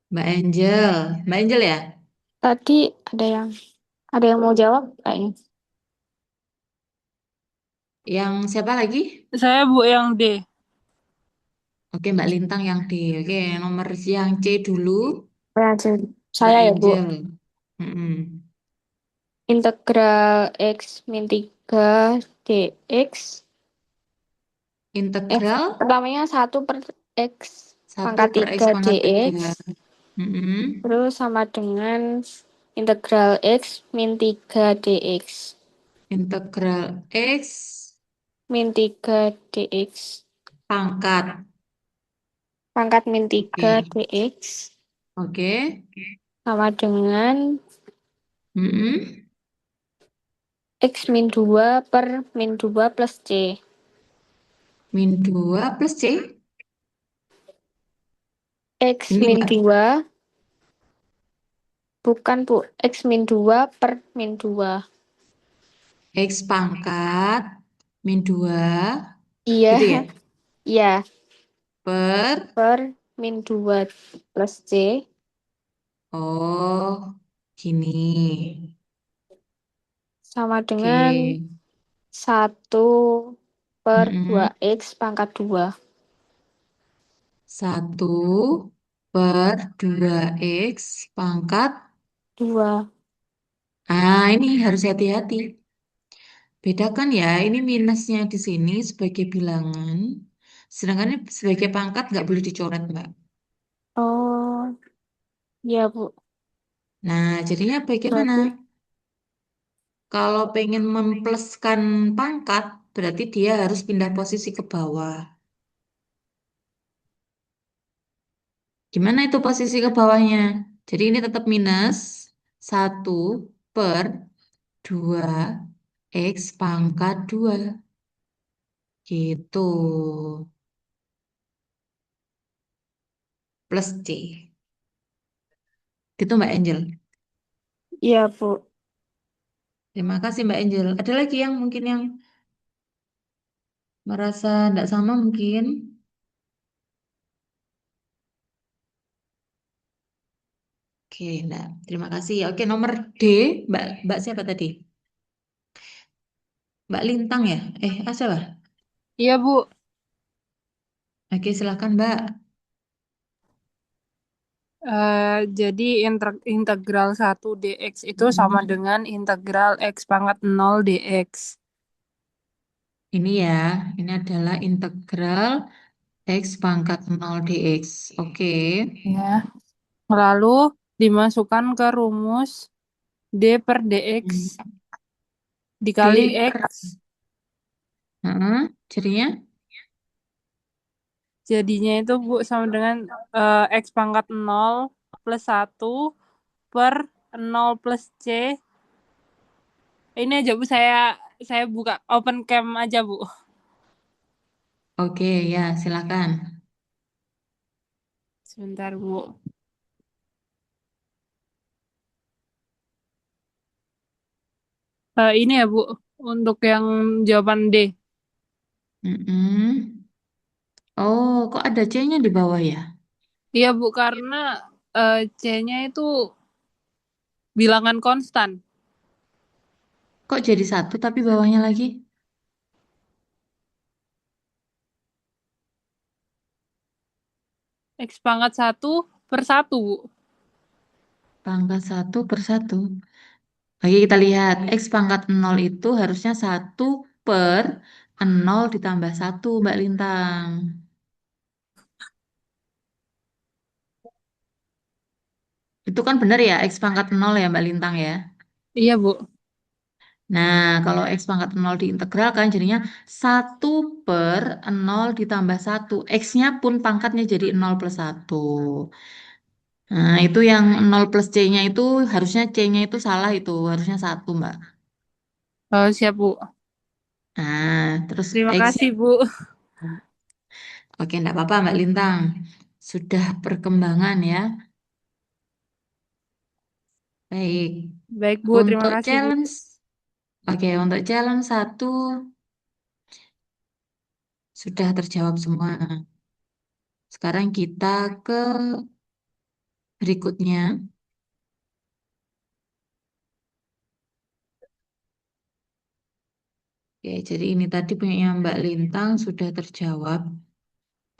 Mbak Angel. Mbak Angel ya? Tadi ada yang mau jawab kayaknya. Yang siapa lagi? Saya, Bu, yang D. Oke, Mbak Lintang yang D. Oke, nomor yang C dulu, Saya aja. Mbak Saya ya, Bu. Angel. Mm-mm. Integral X min 3 dx. Integral Pertamanya 1/X 1 pangkat per X 3 pangkat 3. dx. Mm-mm. Terus sama dengan integral X min 3 dx. Integral X Min 3 dx. pangkat. Pangkat min 3 Oke. dx. Oke. Sama dengan Mm-mm. X min 2 per min 2 plus C. Min 2 plus C. X Ini min Mbak. 2, bukan Bu, X min 2 per min 2. X pangkat min 2 Iya, gitu ya. iya, Per. per min 2 plus C. Oh, gini. Sama Oke. dengan 1 per Mm-mm. 2X pangkat 2. 1 per 2X pangkat. 2. Ah, ini harus hati-hati. Bedakan ya, ini minusnya di sini sebagai bilangan. Sedangkan ini sebagai pangkat nggak boleh dicoret, Mbak. Oh, iya Bu. Nah, jadinya bagaimana? Berarti, Kalau pengen mempluskan pangkat, berarti dia harus pindah posisi ke bawah. Gimana itu posisi ke bawahnya? Jadi ini tetap minus 1 per 2 X pangkat 2. Gitu. Plus C. Gitu Mbak Angel. iya Bu. Terima kasih Mbak Angel. Ada lagi yang mungkin yang merasa tidak sama mungkin? Oke, nah, terima kasih. Oke, nomor D, Mbak siapa tadi? Mbak Lintang ya? Siapa? Iya, Bu. Oke, silakan Mbak. Jadi integral 1 dx itu sama Mm-mm. dengan integral x pangkat 0 dx. Ini ya, ini adalah integral X pangkat 0 dx. Oke. Ya. Lalu dimasukkan ke rumus d per dx Hmm. dikali D per. x. Heeh, jadinya? Jadinya itu Bu sama dengan x pangkat 0 plus 1 per 0 plus c. Ini aja Bu, saya buka open cam aja Bu. Oke, ya, silakan. Sebentar Bu. Ini ya Bu, untuk yang jawaban D. Mm-mm. Oh, kok ada C-nya di bawah ya? Iya Bu, karena C-nya itu bilangan konstan. Kok jadi satu tapi bawahnya lagi? X pangkat 1 per 1 Bu. Pangkat 1 per 1. Oke, kita lihat. X pangkat 0 itu harusnya 1 per 0 ditambah 1, Mbak Lintang. Itu kan benar ya, X pangkat 0 ya, Mbak Lintang ya? Iya Bu. Nah, kalau X pangkat 0 diintegralkan jadinya 1 per 0 ditambah 1. X-nya pun pangkatnya jadi 0 plus 1. Nah, itu yang 0 plus C-nya itu harusnya C-nya itu salah itu. Harusnya 1, Mbak. Siap Bu. Nah, terus Terima X. kasih Bu. Oke, enggak apa-apa Mbak Lintang. Sudah perkembangan ya. Baik. Baik Bu, terima Untuk kasih Bu. challenge. Oke, untuk challenge 1 sudah terjawab semua. Sekarang kita ke berikutnya. Oke, jadi ini tadi punya Mbak Lintang sudah terjawab.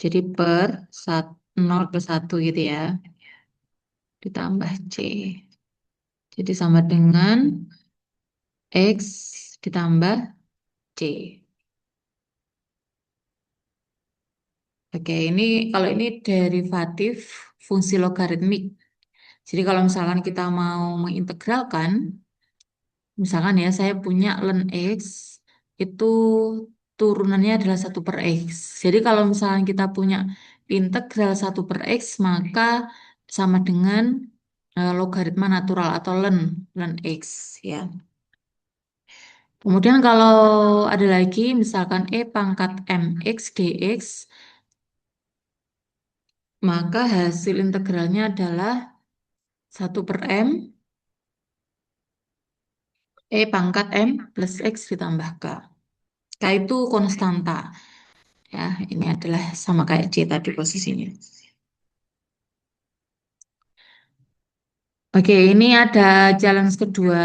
Jadi per 0 plus 1 gitu ya. Ditambah C. Jadi sama dengan X ditambah C. Oke, kalau ini derivatif fungsi logaritmik. Jadi kalau misalkan kita mau mengintegralkan, misalkan ya saya punya ln X itu turunannya adalah 1/X. Jadi kalau misalkan kita punya integral 1/X maka sama dengan logaritma natural atau ln X ya. Kemudian kalau ada lagi misalkan E pangkat MX dx maka hasil integralnya adalah 1/M E pangkat M plus X ditambah K. K itu konstanta. Ya, ini adalah sama kayak C tadi posisinya. Oke, ini ada challenge kedua.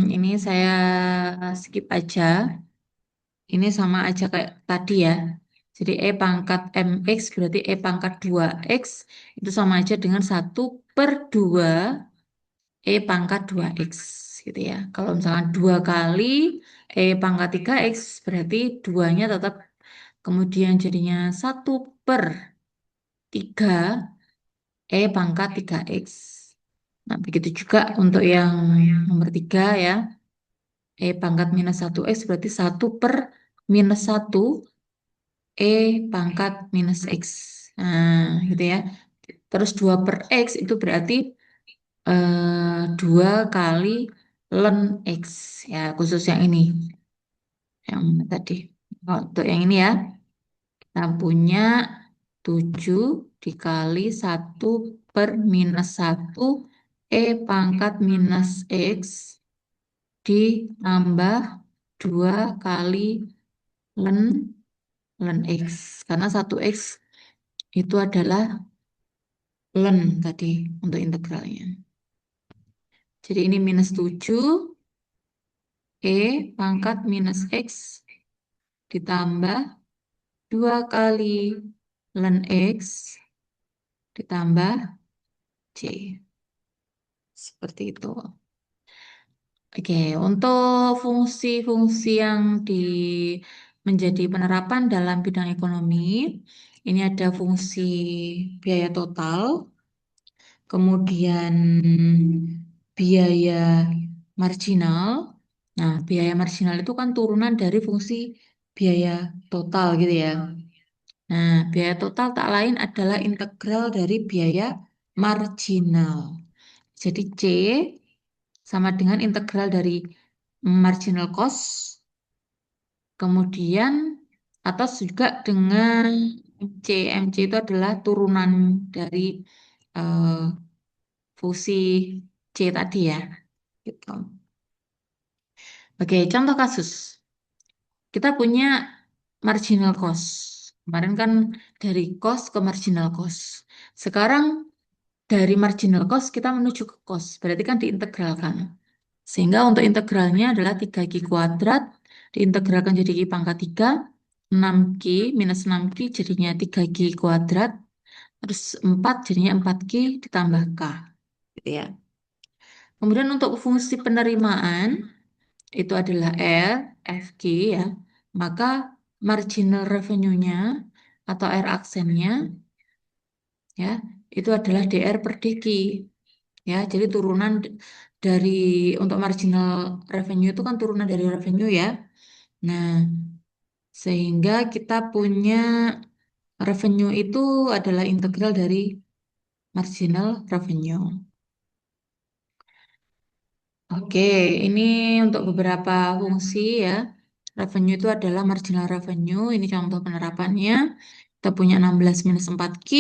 Ini saya skip aja. Ini sama aja kayak tadi ya. Jadi E pangkat MX berarti E pangkat 2X itu sama aja dengan 1/2 E pangkat 2X gitu ya. Kalau misalkan 2 kali E pangkat 3X berarti 2-nya tetap kemudian jadinya 1/3 E pangkat 3X. Nah, begitu juga untuk yang nomor 3 ya. E pangkat minus 1X berarti 1/-1 E pangkat minus X. Nah, gitu ya. Terus 2/X itu berarti 2 kali ln X. Ya, khusus yang ini. Yang mana tadi. Untuk yang ini ya. Kita punya 7 dikali 1/-1 E pangkat minus X ditambah 2 kali ln X. Karena 1X itu adalah ln tadi untuk integralnya. Jadi ini minus 7 E pangkat minus X ditambah 2 kali ln X ditambah C. Seperti itu. Oke, untuk fungsi-fungsi yang menjadi penerapan dalam bidang ekonomi, ini ada fungsi biaya total, kemudian biaya marginal. Nah, biaya marginal itu kan turunan dari fungsi biaya total gitu ya. Nah, biaya total tak lain adalah integral dari biaya marginal. Jadi C sama dengan integral dari marginal cost, kemudian atas juga dengan MC. MC itu adalah turunan dari eh, fungsi C tadi ya. Gitu. Oke, contoh kasus. Kita punya marginal cost. Kemarin kan dari cost ke marginal cost. Sekarang dari marginal cost kita menuju ke cost. Berarti kan diintegralkan. Sehingga untuk integralnya adalah 3Q kuadrat. Diintegralkan jadi Q pangkat 3. 6Q minus 6Q jadinya 3Q kuadrat. Terus 4 jadinya 4Q ditambah K. Gitu ya. Kemudian untuk fungsi penerimaan itu adalah R, FQ ya. Maka marginal revenue-nya atau R aksennya ya itu adalah DR per DQ. Ya, jadi turunan dari untuk marginal revenue itu kan turunan dari revenue ya. Nah, sehingga kita punya revenue itu adalah integral dari marginal revenue. Oke, ini untuk beberapa fungsi ya. Revenue itu adalah marginal revenue. Ini contoh penerapannya. Kita punya 16 minus 4Q.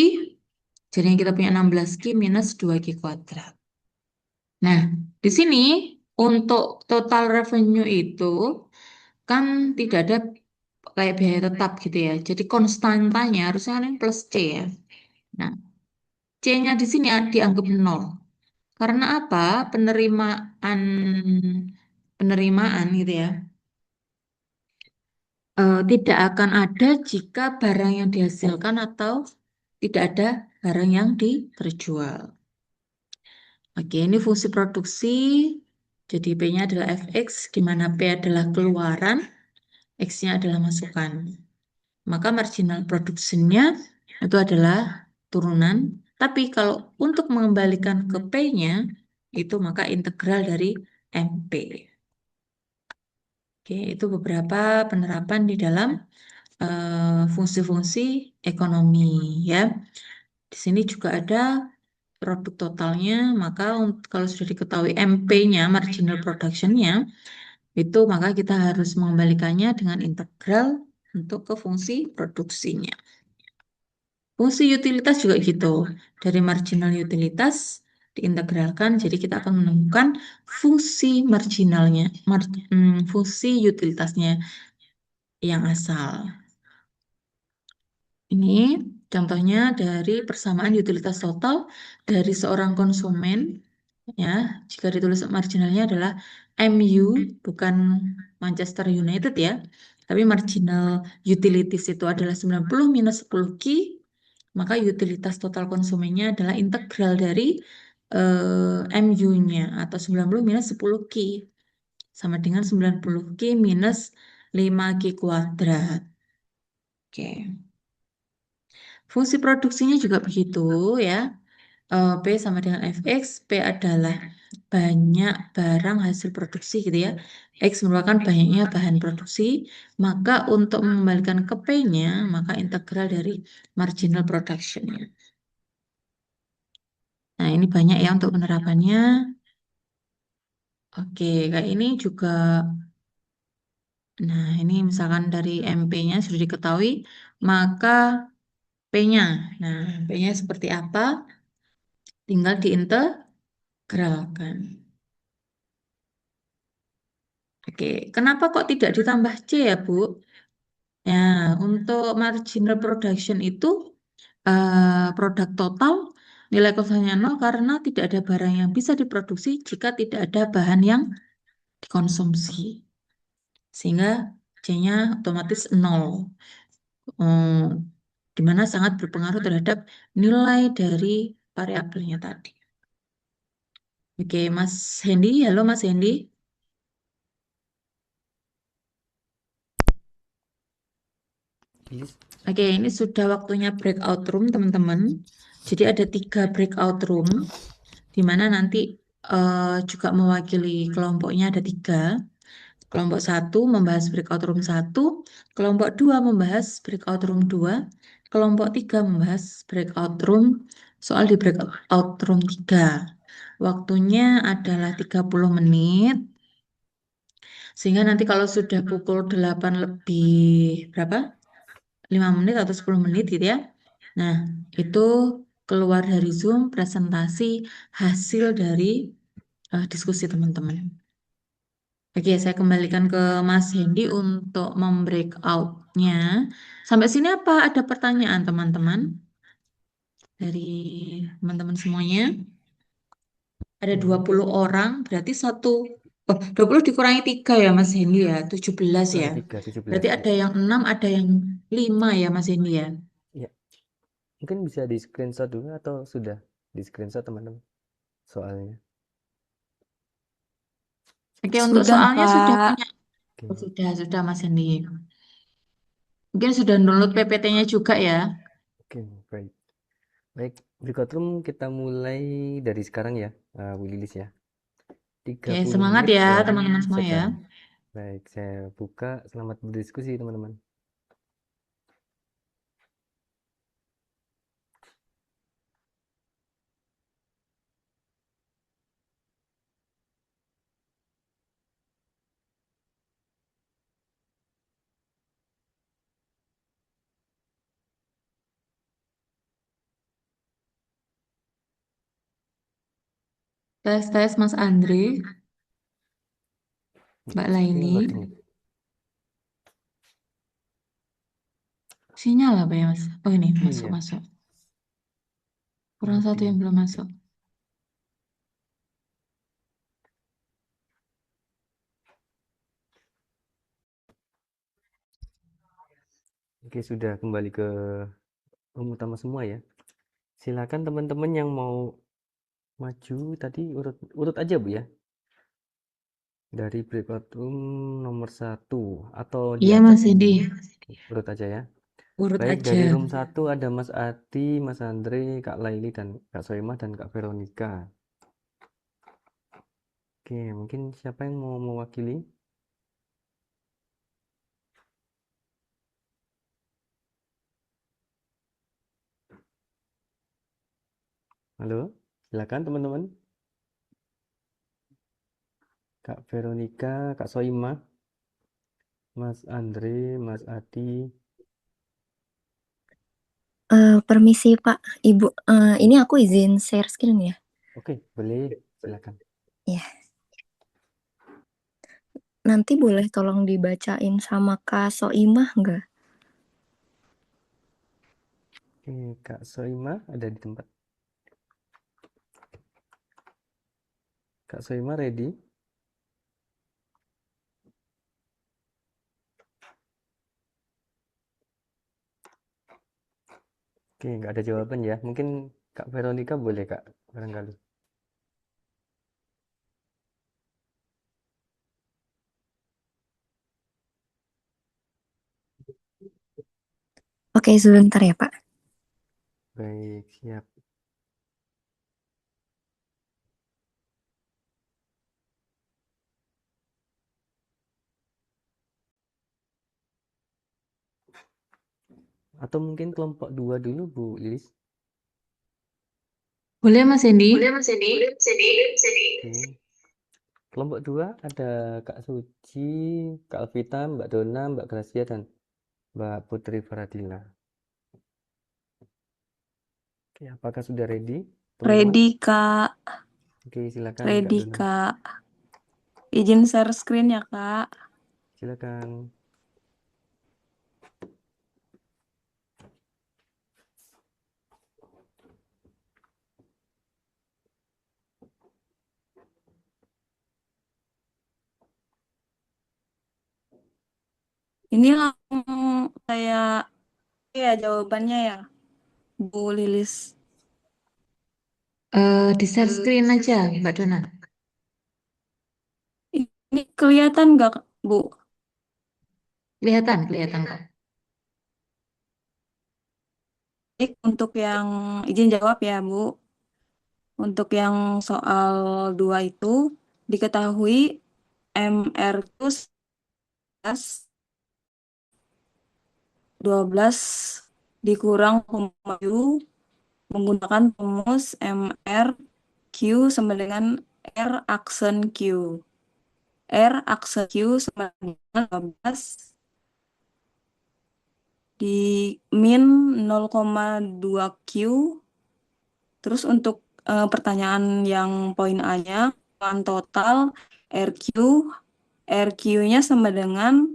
Jadi kita punya 16Q minus 2Q kuadrat. Nah, di sini untuk total revenue itu kan tidak ada kayak biaya tetap gitu ya. Jadi konstantanya harusnya kan ini plus C ya. Nah, C-nya di sini dianggap 0. Karena apa? Penerimaan gitu ya. Tidak akan ada jika barang yang dihasilkan atau tidak ada barang yang terjual. Oke, ini fungsi produksi. Jadi P-nya adalah Fx, di mana P adalah keluaran, X-nya adalah masukan. maka marginal production-nya itu adalah turunan. Tapi kalau untuk mengembalikan ke P-nya, itu maka integral dari MP. Oke, itu beberapa penerapan di dalam fungsi-fungsi ekonomi ya. Di sini juga ada produk totalnya, maka kalau sudah diketahui MP-nya, marginal production-nya, itu maka kita harus mengembalikannya dengan integral untuk ke fungsi produksinya. Fungsi utilitas juga gitu. Dari marginal utilitas diintegralkan, jadi kita akan menemukan fungsi marginalnya, fungsi utilitasnya yang asal. Ini contohnya dari persamaan utilitas total dari seorang konsumen. Ya, jika ditulis marginalnya adalah MU, bukan Manchester United ya, tapi marginal utilities itu adalah 90 minus 10 Q, maka utilitas total konsumennya adalah integral dari MU-nya atau 90 minus 10 Q, sama dengan 90 Q minus 5 Q kuadrat. Oke. Fungsi produksinya juga begitu ya. P sama dengan Fx, P adalah banyak barang hasil produksi gitu ya. X merupakan banyaknya bahan produksi, maka untuk mengembalikan ke P-nya, maka integral dari marginal production-nya. Nah, ini banyak ya untuk penerapannya. Oke, kayak ini juga. Nah, ini misalkan dari MP-nya sudah diketahui, maka P-nya. Nah, P-nya seperti apa? Tinggal diintegralkan. Oke, kenapa kok tidak ditambah C ya, Bu? Ya, untuk marginal production itu produk total nilai kosnya 0 karena tidak ada barang yang bisa diproduksi jika tidak ada bahan yang dikonsumsi. Sehingga C-nya otomatis 0. Di mana sangat berpengaruh terhadap nilai dari variabelnya tadi. Oke, Mas Hendy. Halo, Mas Hendy. Oke, ini sudah waktunya breakout room, teman-teman. Jadi ada 3 breakout room, di mana nanti juga mewakili kelompoknya ada 3. Kelompok 1 membahas breakout room 1, kelompok 2 membahas breakout room 2, kelompok 3 membahas breakout room soal di breakout room 3. Waktunya adalah 30 menit. Sehingga nanti kalau sudah pukul 8 lebih berapa? 5 menit atau 10 menit gitu ya. Nah, itu keluar dari Zoom presentasi hasil dari diskusi teman-teman. Oke, saya kembalikan ke Mas Hendy untuk membreakout-nya. Sampai sini apa ada pertanyaan teman-teman? Dari teman-teman semuanya. Ada 20 orang, berarti 20 dikurangi 3 ya Mas Hendy ya, 17 ya. 17. Berarti ada yang 6, ada yang 5 ya Mas Hendy ya. Ya. Mungkin bisa di screenshot dulu atau sudah di screenshot teman-teman soalnya. Oke, untuk Sudah, soalnya sudah Pak. punya. Oke. Oh, sudah Mas Hendy. Mungkin sudah download PPT-nya juga ya. Oke, baik. Baik, breakout room kita mulai dari sekarang ya, Bu Lilis ya. 30 Oke, semangat menit ya dari teman-teman semua ya. sekarang. Baik, saya buka. Selamat berdiskusi teman-teman. Tes Mas Andre, Mbak Laini. Loading. Sinyal apa ya Mas? Oh ini masuk. Iya. Kurang satu yang belum masuk. Oke, sudah kembali ke room utama semua ya. Silakan teman-teman yang mau maju tadi urut aja Bu ya. Dari breakout room nomor 1 atau di Iya atas Mas ini. Hendy. Urut aja ya. urut Baik, aja. dari room 1 ada Mas Adi, Mas Andre, Kak Laili, dan Kak Soimah, dan Kak Veronica. Oke, mungkin siapa yang mau mewakili? Halo, silakan teman-teman. Kak Veronica, Kak Soimah, Mas Andre, Mas Adi. Permisi Pak, Ibu. Ini aku izin share screen ya. Oke, boleh, silakan. Ya, nanti boleh tolong dibacain sama Kak Soimah nggak? Oke, Kak Soimah ada di tempat. Kak Soimah ready? Oke, nggak ada jawaban ya. Mungkin Kak Veronica boleh, Kak, barangkali. Oke, sebentar ya Pak. Baik, siap. Atau mungkin kelompok 2 dulu, Bu Lilis. Boleh Mas Hendy? Oke. Kelompok 2 ada Kak Suci, Kak Alvita, Mbak Dona, Mbak Gracia, dan Mbak Putri Faradila. Oke, apakah sudah ready, teman-teman? Ready, Kak. Oke, silakan Kak Ready, Dona. Kak. Izin share screen ya, Kak. Silakan. Ini langsung saya ya jawabannya ya, Bu Lilis. Di share screen aja, Mbak Dona. Ini kelihatan nggak, Bu? Kelihatan kok. Baik, untuk yang izin jawab ya, Bu. Untuk yang soal 2 itu diketahui MR itu 12 dikurang 0,7 menggunakan rumus MR Q sama dengan R aksen Q. R aksen Q sama dengan 12 di min 0,2 Q. Terus untuk pertanyaan yang poin A-nya, total RQ, RQ-nya sama dengan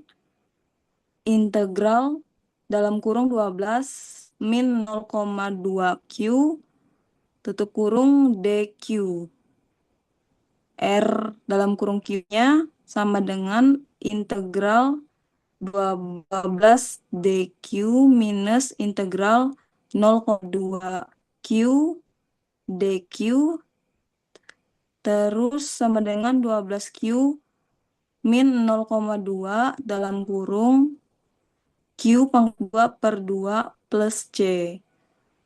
integral dalam kurung 12 min 0,2 Q tutup kurung DQ. R dalam kurung Q-nya sama dengan integral 12 DQ minus integral 0,2 Q DQ terus sama dengan 12Q min 0,2 dalam kurung Q pangkat 2 per 2 plus C.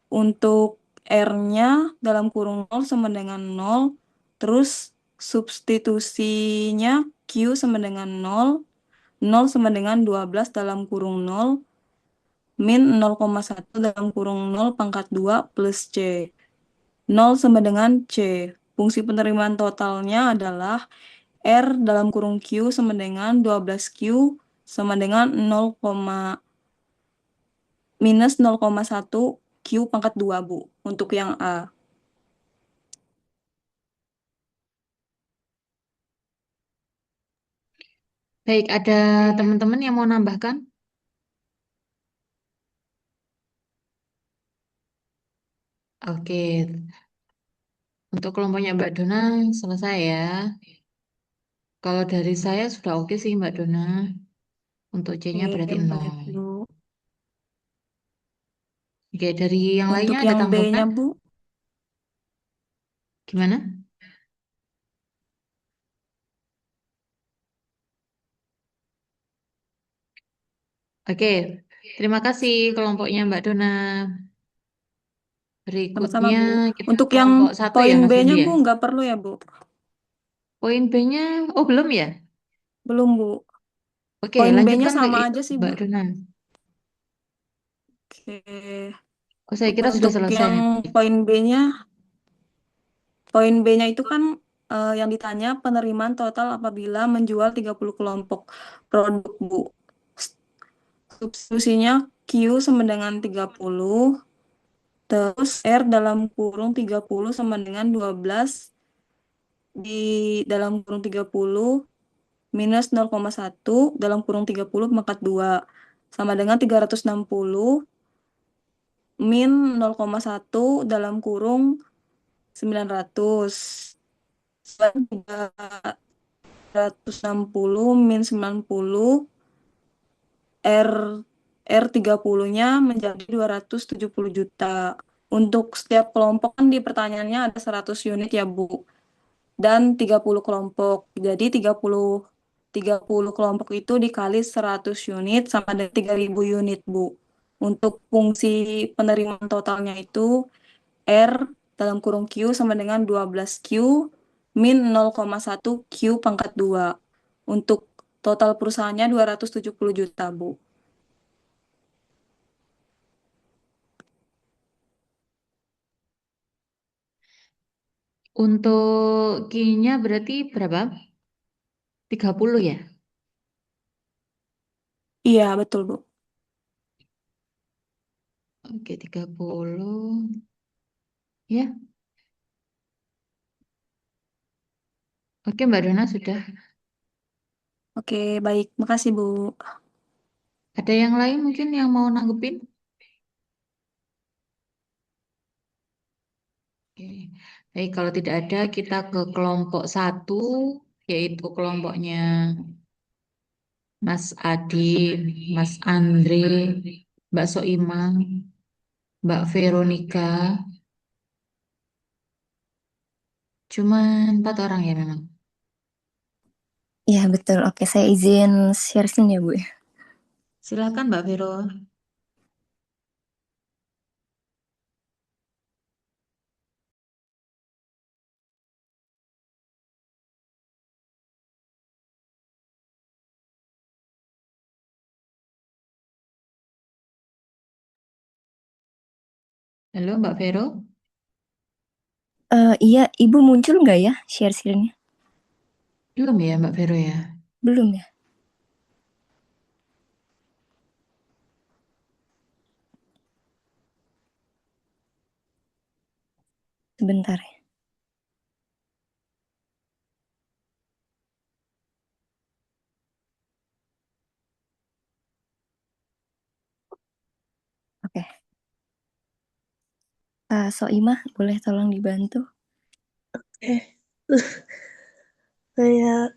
Untuk R-nya dalam kurung 0 sama dengan 0, terus substitusinya Q sama dengan 0, 0 sama dengan 12 dalam kurung 0, min 0,1 dalam kurung 0 pangkat 2 plus C. 0 sama dengan C. Fungsi penerimaan totalnya adalah R dalam kurung Q sama dengan 12Q sama dengan minus 0,1 Q pangkat 2, Bu, untuk yang A. Baik, ada teman-teman yang mau nambahkan? Oke, untuk kelompoknya Mbak Dona selesai ya. Kalau dari saya sudah oke sih Mbak Dona. Untuk C-nya berarti Oke, 0. Bu. Oke, dari yang lainnya Untuk ada yang tanggapan? B-nya, Bu. Gimana? Oke, terima kasih kelompoknya Mbak Dona. Sama-sama, Berikutnya Bu. kita Untuk yang kelompok 1 ya poin Mas B-nya, Windu ya. Bu, nggak perlu ya, Bu? Poin B-nya, oh belum ya? Belum, Bu. Oke, Poin B-nya lanjutkan untuk sama itu aja sih, Mbak Bu. Dona. Oke. Oh, saya kira sudah Untuk selesai yang nanti. poin B-nya itu kan yang ditanya penerimaan total apabila menjual 30 kelompok produk, Bu. Substitusinya Q sama dengan 30, terus R dalam kurung 30 sama dengan 12 di dalam kurung 30 minus 0,1 dalam kurung 30 pangkat 2 sama dengan 360 min 0,1 dalam kurung 900. 360 min 90 R R 30-nya menjadi 270 juta. Untuk setiap kelompok kan di pertanyaannya ada 100 unit ya, Bu. Dan 30 kelompok. Jadi 30 kelompok itu dikali 100 unit sama dengan 3.000 unit, Bu. Untuk fungsi penerimaan totalnya itu R dalam kurung Q sama dengan 12Q min 0,1 Q pangkat 2. Untuk total perusahaannya 270 juta, Bu. Untuk Q-nya berarti berapa? 30 ya? Iya, betul, Bu. Oke, 30. Ya, oke Mbak Dona sudah. Oke, baik. Makasih, Bu. Ada yang lain mungkin yang mau nanggepin? Oke. Baik, kalau tidak ada kita ke kelompok 1, yaitu kelompoknya Mas Adi, Mas Andre, Mbak Soimah, Mbak Veronica. Cuman 4 orang ya memang. Iya, betul. Oke, saya izin share screen ya, Bu. Silakan Mbak Vero. Halo Mbak Vero. Iya, Ibu muncul nggak ya share screen-nya? Belum ya Mbak Vero ya? Belum ya? Sebentar ya. Oke. Soimah, boleh tolong dibantu? Saya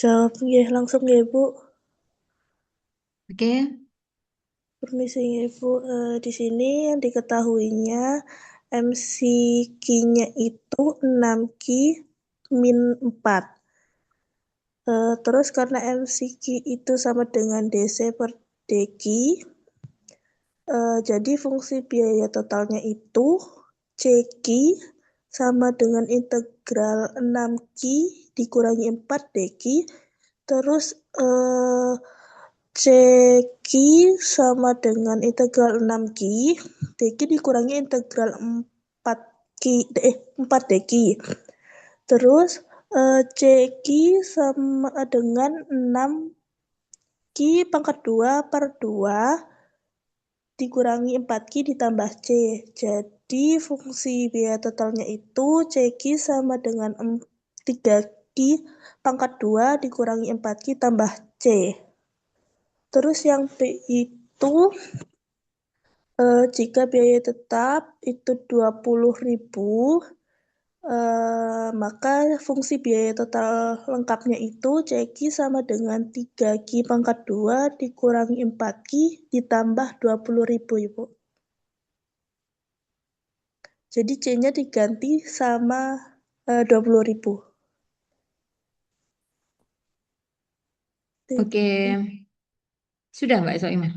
jawab nggih langsung nggih Bu. Oke. Permisi nggih Bu. Di sini yang diketahuinya MCQ-nya itu 6Q min 4. Terus karena MCQ itu sama dengan DC per DQ, jadi fungsi biaya totalnya itu CQ sama dengan integral 6Q dikurangi 4 DQ, terus CQ sama dengan integral 6Q, DQ dikurangi integral 4 DQ. Terus CQ sama dengan 6Q pangkat 2 per 2 dikurangi 4Q ditambah C. Jadi fungsi biaya totalnya itu CQ sama dengan 3Q pangkat 2 dikurangi 4Q tambah C. Terus yang B itu jika biaya tetap itu 20.000, maka fungsi biaya total lengkapnya itu CQ sama dengan 3Q pangkat 2 dikurangi 4Q ditambah 20.000 Ibu. Jadi C-nya diganti sama 20.000. Oke. Sudah Mbak Soimah?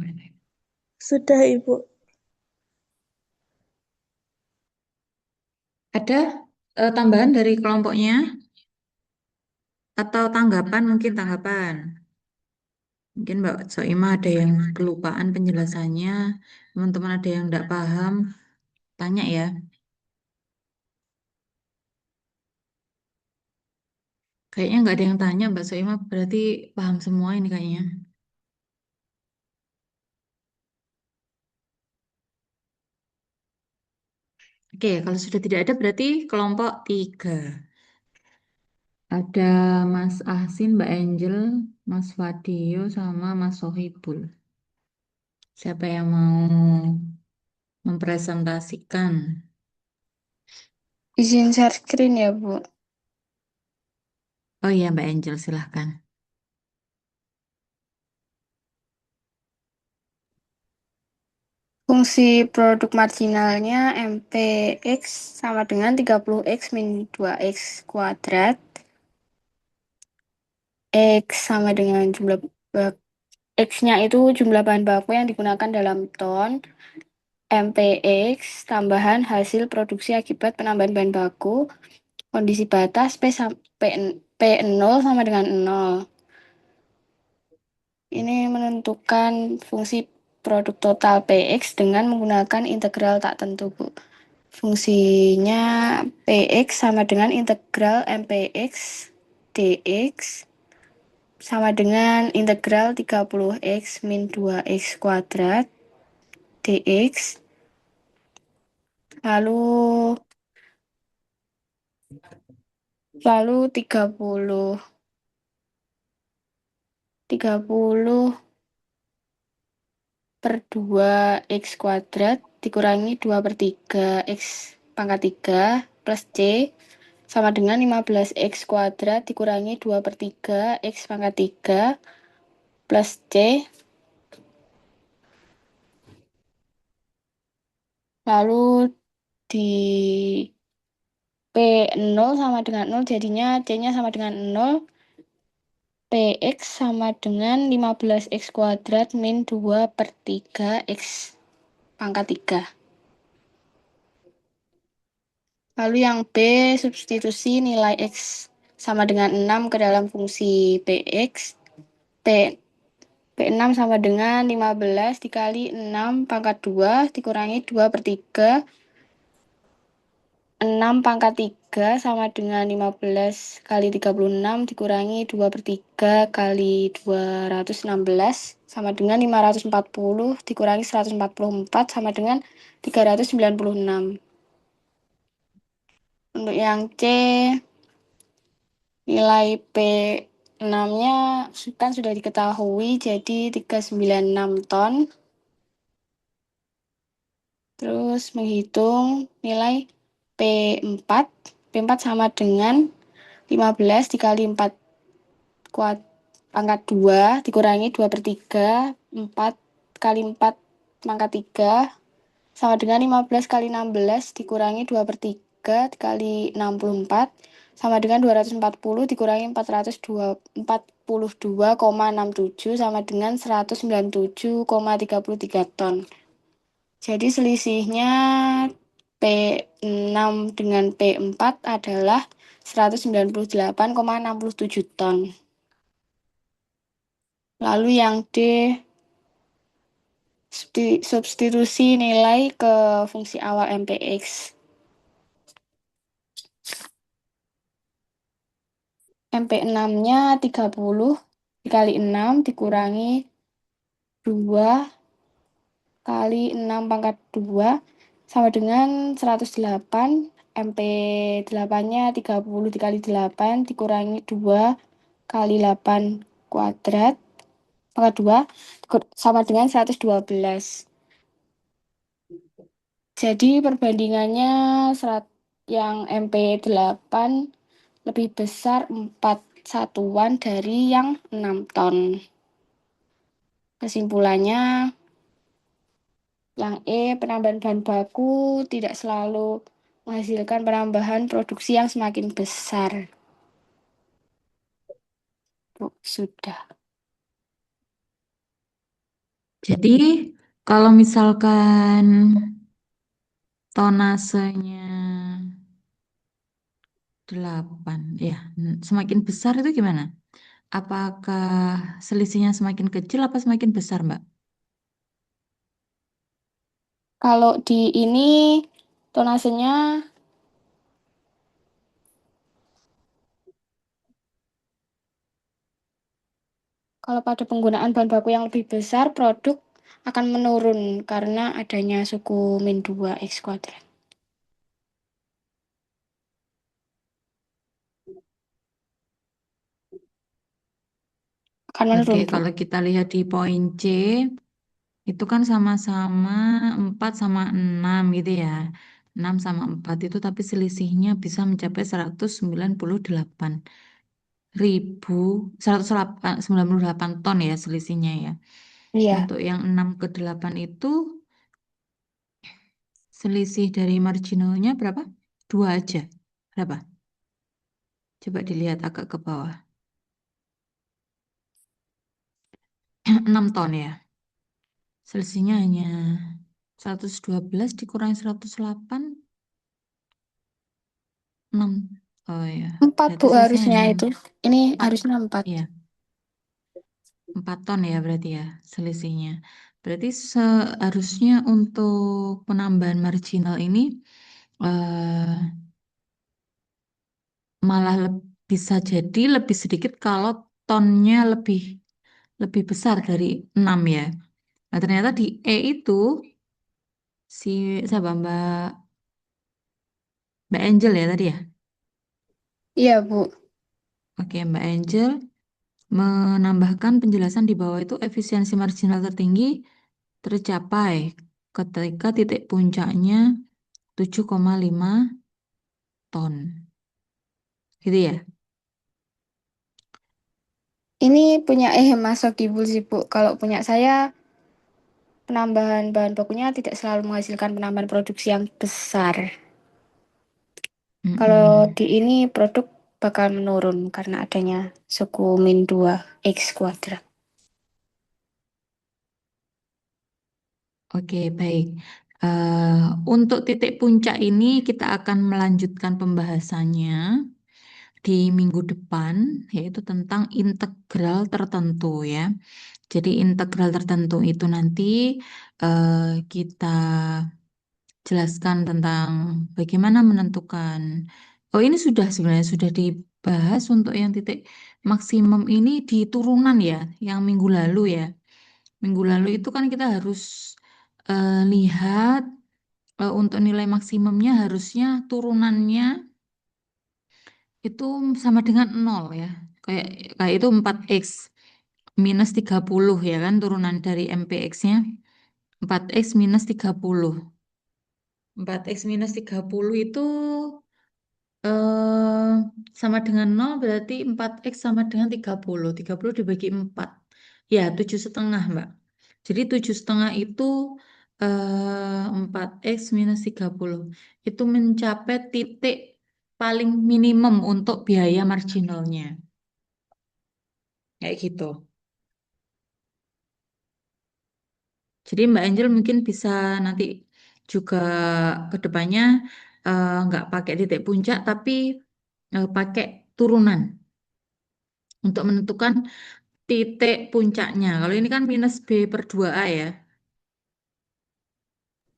Sudah, Ibu. Ada tambahan dari kelompoknya atau tanggapan, mungkin tanggapan. Mungkin Mbak Soimah ada yang kelupaan penjelasannya, teman-teman ada yang tidak paham, tanya ya. Kayaknya nggak ada yang tanya Mbak Soimah, berarti paham semua ini kayaknya. Oke, kalau sudah tidak ada berarti kelompok 3. Ada Mas Ahsin, Mbak Angel, Mas Fadio, sama Mas Sohibul. Siapa yang mau mempresentasikan? Izin share screen ya, Bu. Oh iya Mbak Angel, silahkan. Fungsi produk marginalnya MPX sama dengan 30X min 2X kuadrat. X sama dengan jumlah X-nya itu jumlah bahan baku yang digunakan dalam ton. MPX tambahan hasil produksi akibat penambahan bahan baku. Kondisi batas P0 sama dengan 0. Ini menentukan fungsi produk total PX dengan menggunakan integral tak tentu, Bu. Fungsinya PX sama dengan integral MPX dx sama dengan integral 30X min 2X kuadrat dx. Lalu 30 per 2X kuadrat dikurangi 2 per 3 X pangkat 3 plus C sama dengan 15X kuadrat dikurangi 2 per 3 X pangkat 3 plus C. Lalu di P0 sama dengan 0 jadinya C-nya sama dengan 0. PX sama dengan 15X kuadrat min 2 per 3 X pangkat 3. Lalu yang B, substitusi nilai X sama dengan 6 ke dalam fungsi PX. P6 sama dengan 15 dikali 6 pangkat 2 dikurangi 2 per 3. 6 pangkat 3 sama dengan 15 kali 36 dikurangi 2 per 3 kali 216 sama dengan 540 dikurangi 144 sama dengan 396. Untuk yang C, nilai P6-nya kan sudah diketahui jadi 396 ton. Terus menghitung nilai P4. P4 sama dengan 15 dikali 4 kuat pangkat 2 dikurangi 2 per 3. 4 kali 4 pangkat 3 sama dengan 15 kali 16 dikurangi 2 per 3 dikali 64 sama dengan 240 dikurangi 442,67 sama dengan 197,33 ton. Jadi selisihnya P6 dengan P4 adalah 198,67 ton. Lalu yang D, substitusi nilai ke fungsi awal MPX. MP6-nya 30 dikali 6 dikurangi 2 kali 6 pangkat 2 sama dengan 108. MP8-nya 30 dikali 8 dikurangi 2 kali 8 kuadrat pangkat 2 sama dengan 112. Jadi perbandingannya yang MP8 lebih besar 4 satuan dari yang 6 ton. Kesimpulannya, yang E, penambahan bahan baku tidak selalu menghasilkan penambahan produksi yang semakin besar. Sudah. Jadi kalau misalkan tonasenya 8 ya, semakin besar itu gimana? Apakah selisihnya semakin kecil apa semakin besar, Mbak? Kalau di ini tonasenya, kalau pada penggunaan bahan baku yang lebih besar, produk akan menurun karena adanya suku min 2 X kuadrat. Akan menurun, Oke, Bu. kalau kita lihat di poin C, itu kan sama-sama 4 sama 6 gitu ya. 6 sama 4 itu tapi selisihnya bisa mencapai 198 ribu, 198 ton ya selisihnya ya. Iya. Untuk yang 6 ke 8 itu selisih dari marginalnya berapa? 2 aja. Berapa? Coba dilihat agak ke bawah. 6 ton ya. Selisihnya hanya 112 dikurangi 108, 6. Oh ya, 4, berarti Bu, selisihnya harusnya hanya itu. Ini 4. harusnya 4. Ya, 4 ton ya berarti ya selisihnya. Berarti seharusnya untuk penambahan marginal ini eh, malah bisa jadi lebih sedikit kalau tonnya lebih besar dari 6 ya. Nah, ternyata di E itu si siapa Mbak Angel ya tadi ya. Iya, Bu. Oke, Mbak Angel menambahkan penjelasan di bawah itu efisiensi marginal tertinggi tercapai ketika titik puncaknya 7,5 ton. Gitu ya. Ini punya Mas Sokibul sih, Bu. Kalau punya saya, penambahan bahan bakunya tidak selalu menghasilkan penambahan produksi yang besar. Kalau Mm-mm. di ini produk bakal menurun karena adanya suku min 2 X kuadrat. Oke, baik. Eh, untuk titik puncak ini kita akan melanjutkan pembahasannya di minggu depan, yaitu tentang integral tertentu ya. Jadi integral tertentu itu nanti kita jelaskan tentang bagaimana menentukan. Oh, ini sebenarnya sudah dibahas untuk yang titik maksimum ini di turunan ya, yang minggu lalu ya. Minggu lalu itu kan kita harus lihat untuk nilai maksimumnya harusnya turunannya itu sama dengan 0 ya. Kayak kayak itu 4x minus 30 ya kan turunan dari MPX-nya 4x minus 30. 4x minus 30 itu eh, sama dengan 0 berarti 4x sama dengan 30. 30 dibagi 4. Ya, 7,5 Mbak. Jadi 7,5 itu 4x minus 30. Itu mencapai titik paling minimum untuk biaya marginalnya. Kayak gitu. Jadi Mbak Angel mungkin bisa nanti juga ke depannya nggak pakai titik puncak tapi pakai turunan untuk menentukan titik puncaknya. Kalau ini kan minus B per 2A ya.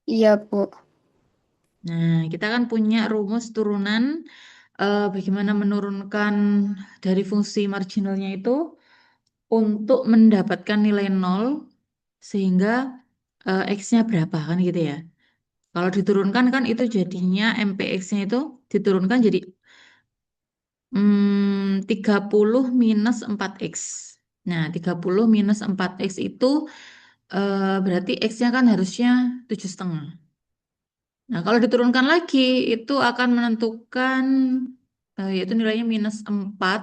Iya, Bu. Nah, kita kan punya rumus turunan bagaimana menurunkan dari fungsi marginalnya itu untuk mendapatkan nilai 0 sehingga X-nya berapa kan gitu ya. Kalau diturunkan kan itu jadinya MPX-nya itu diturunkan jadi 30 minus 4X. Nah, 30 minus 4X itu berarti X-nya kan harusnya 7,5. Nah, kalau diturunkan lagi itu akan menentukan yaitu nilainya minus 4.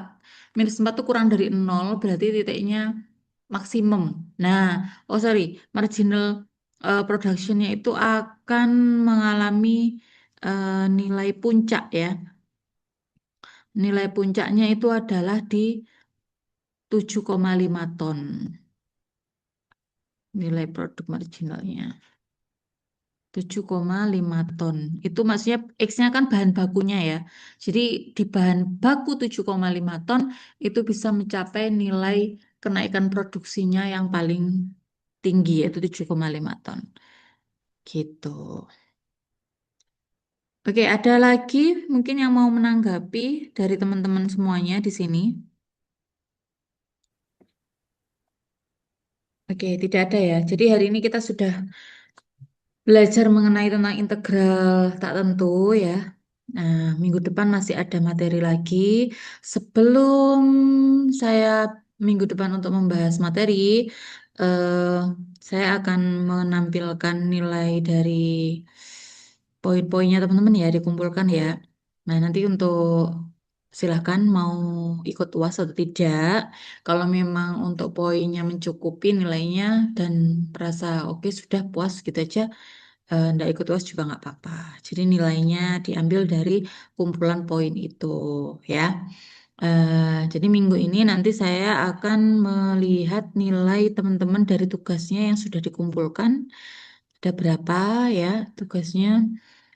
Minus 4 itu kurang dari 0 berarti titiknya maksimum. Nah, oh sorry, marginal productionnya itu akan mengalami nilai puncak ya. Nilai puncaknya itu adalah di 7,5 ton. nilai produk marginalnya. 7,5 ton. Itu maksudnya X-nya kan bahan bakunya ya. Jadi di bahan baku 7,5 ton itu bisa mencapai nilai kenaikan produksinya yang paling tinggi yaitu 7,5 ton. Gitu. Oke, ada lagi mungkin yang mau menanggapi dari teman-teman semuanya di sini? Oke, tidak ada ya. Jadi hari ini kita sudah belajar mengenai tentang integral tak tentu ya. Nah, minggu depan masih ada materi lagi. Sebelum saya minggu depan untuk membahas materi, eh, saya akan menampilkan nilai dari poin-poinnya teman-teman ya, dikumpulkan ya. Nah, nanti untuk silahkan mau ikut UAS atau tidak. Kalau memang untuk poinnya mencukupi nilainya dan merasa oke sudah puas gitu aja, nggak ikut UAS juga nggak apa-apa. Jadi nilainya diambil dari kumpulan poin itu ya. Jadi minggu ini nanti saya akan melihat nilai teman-teman dari tugasnya yang sudah dikumpulkan. Ada berapa ya tugasnya,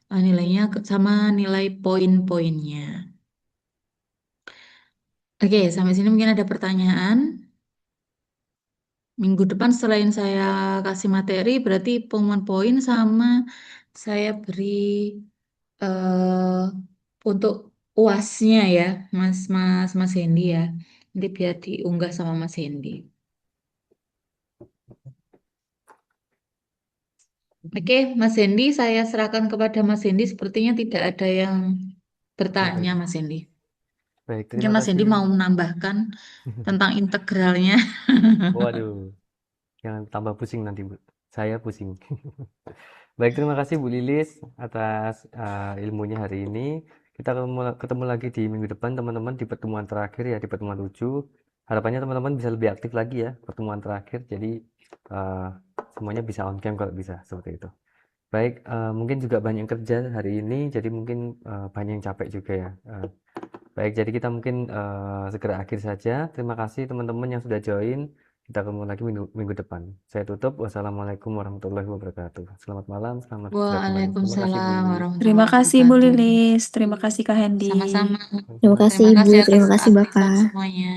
nilainya sama nilai poin-poinnya. Oke, sampai sini mungkin ada pertanyaan. Minggu depan selain saya kasih materi, berarti pengumuman poin sama saya beri eh untuk UASnya ya, Mas Hendy ya. Nanti biar diunggah sama Mas Hendy. Oke, Mas Hendy, saya serahkan kepada Mas Hendy. Sepertinya tidak ada yang bertanya, Baik, Mas Hendy. baik, Mungkin terima Mas Hendy kasih. mau menambahkan tentang integralnya. Waduh, jangan tambah pusing nanti, Bu. Saya pusing. Baik, terima kasih Bu Lilis atas ilmunya hari ini. Kita ketemu lagi di minggu depan, teman-teman, di pertemuan terakhir ya, di pertemuan 7. Harapannya teman-teman bisa lebih aktif lagi ya, pertemuan terakhir. Jadi semuanya bisa on cam kalau bisa, seperti itu. Baik, mungkin juga banyak yang kerja hari ini, jadi mungkin banyak yang capek juga ya. Baik, jadi kita mungkin segera akhir saja. Terima kasih teman-teman yang sudah join. Kita ketemu lagi minggu depan. Saya tutup. Wassalamualaikum warahmatullahi wabarakatuh. Selamat malam, selamat beristirahat kembali. Terima kasih Bu Waalaikumsalam Lilis. warahmatullahi Terima kasih Bu wabarakatuh. Lilis, terima kasih Kak Hendy. Sama-sama. Terima kasih Terima Ibu, kasih atas terima kasih keaktifan Bapak. semuanya.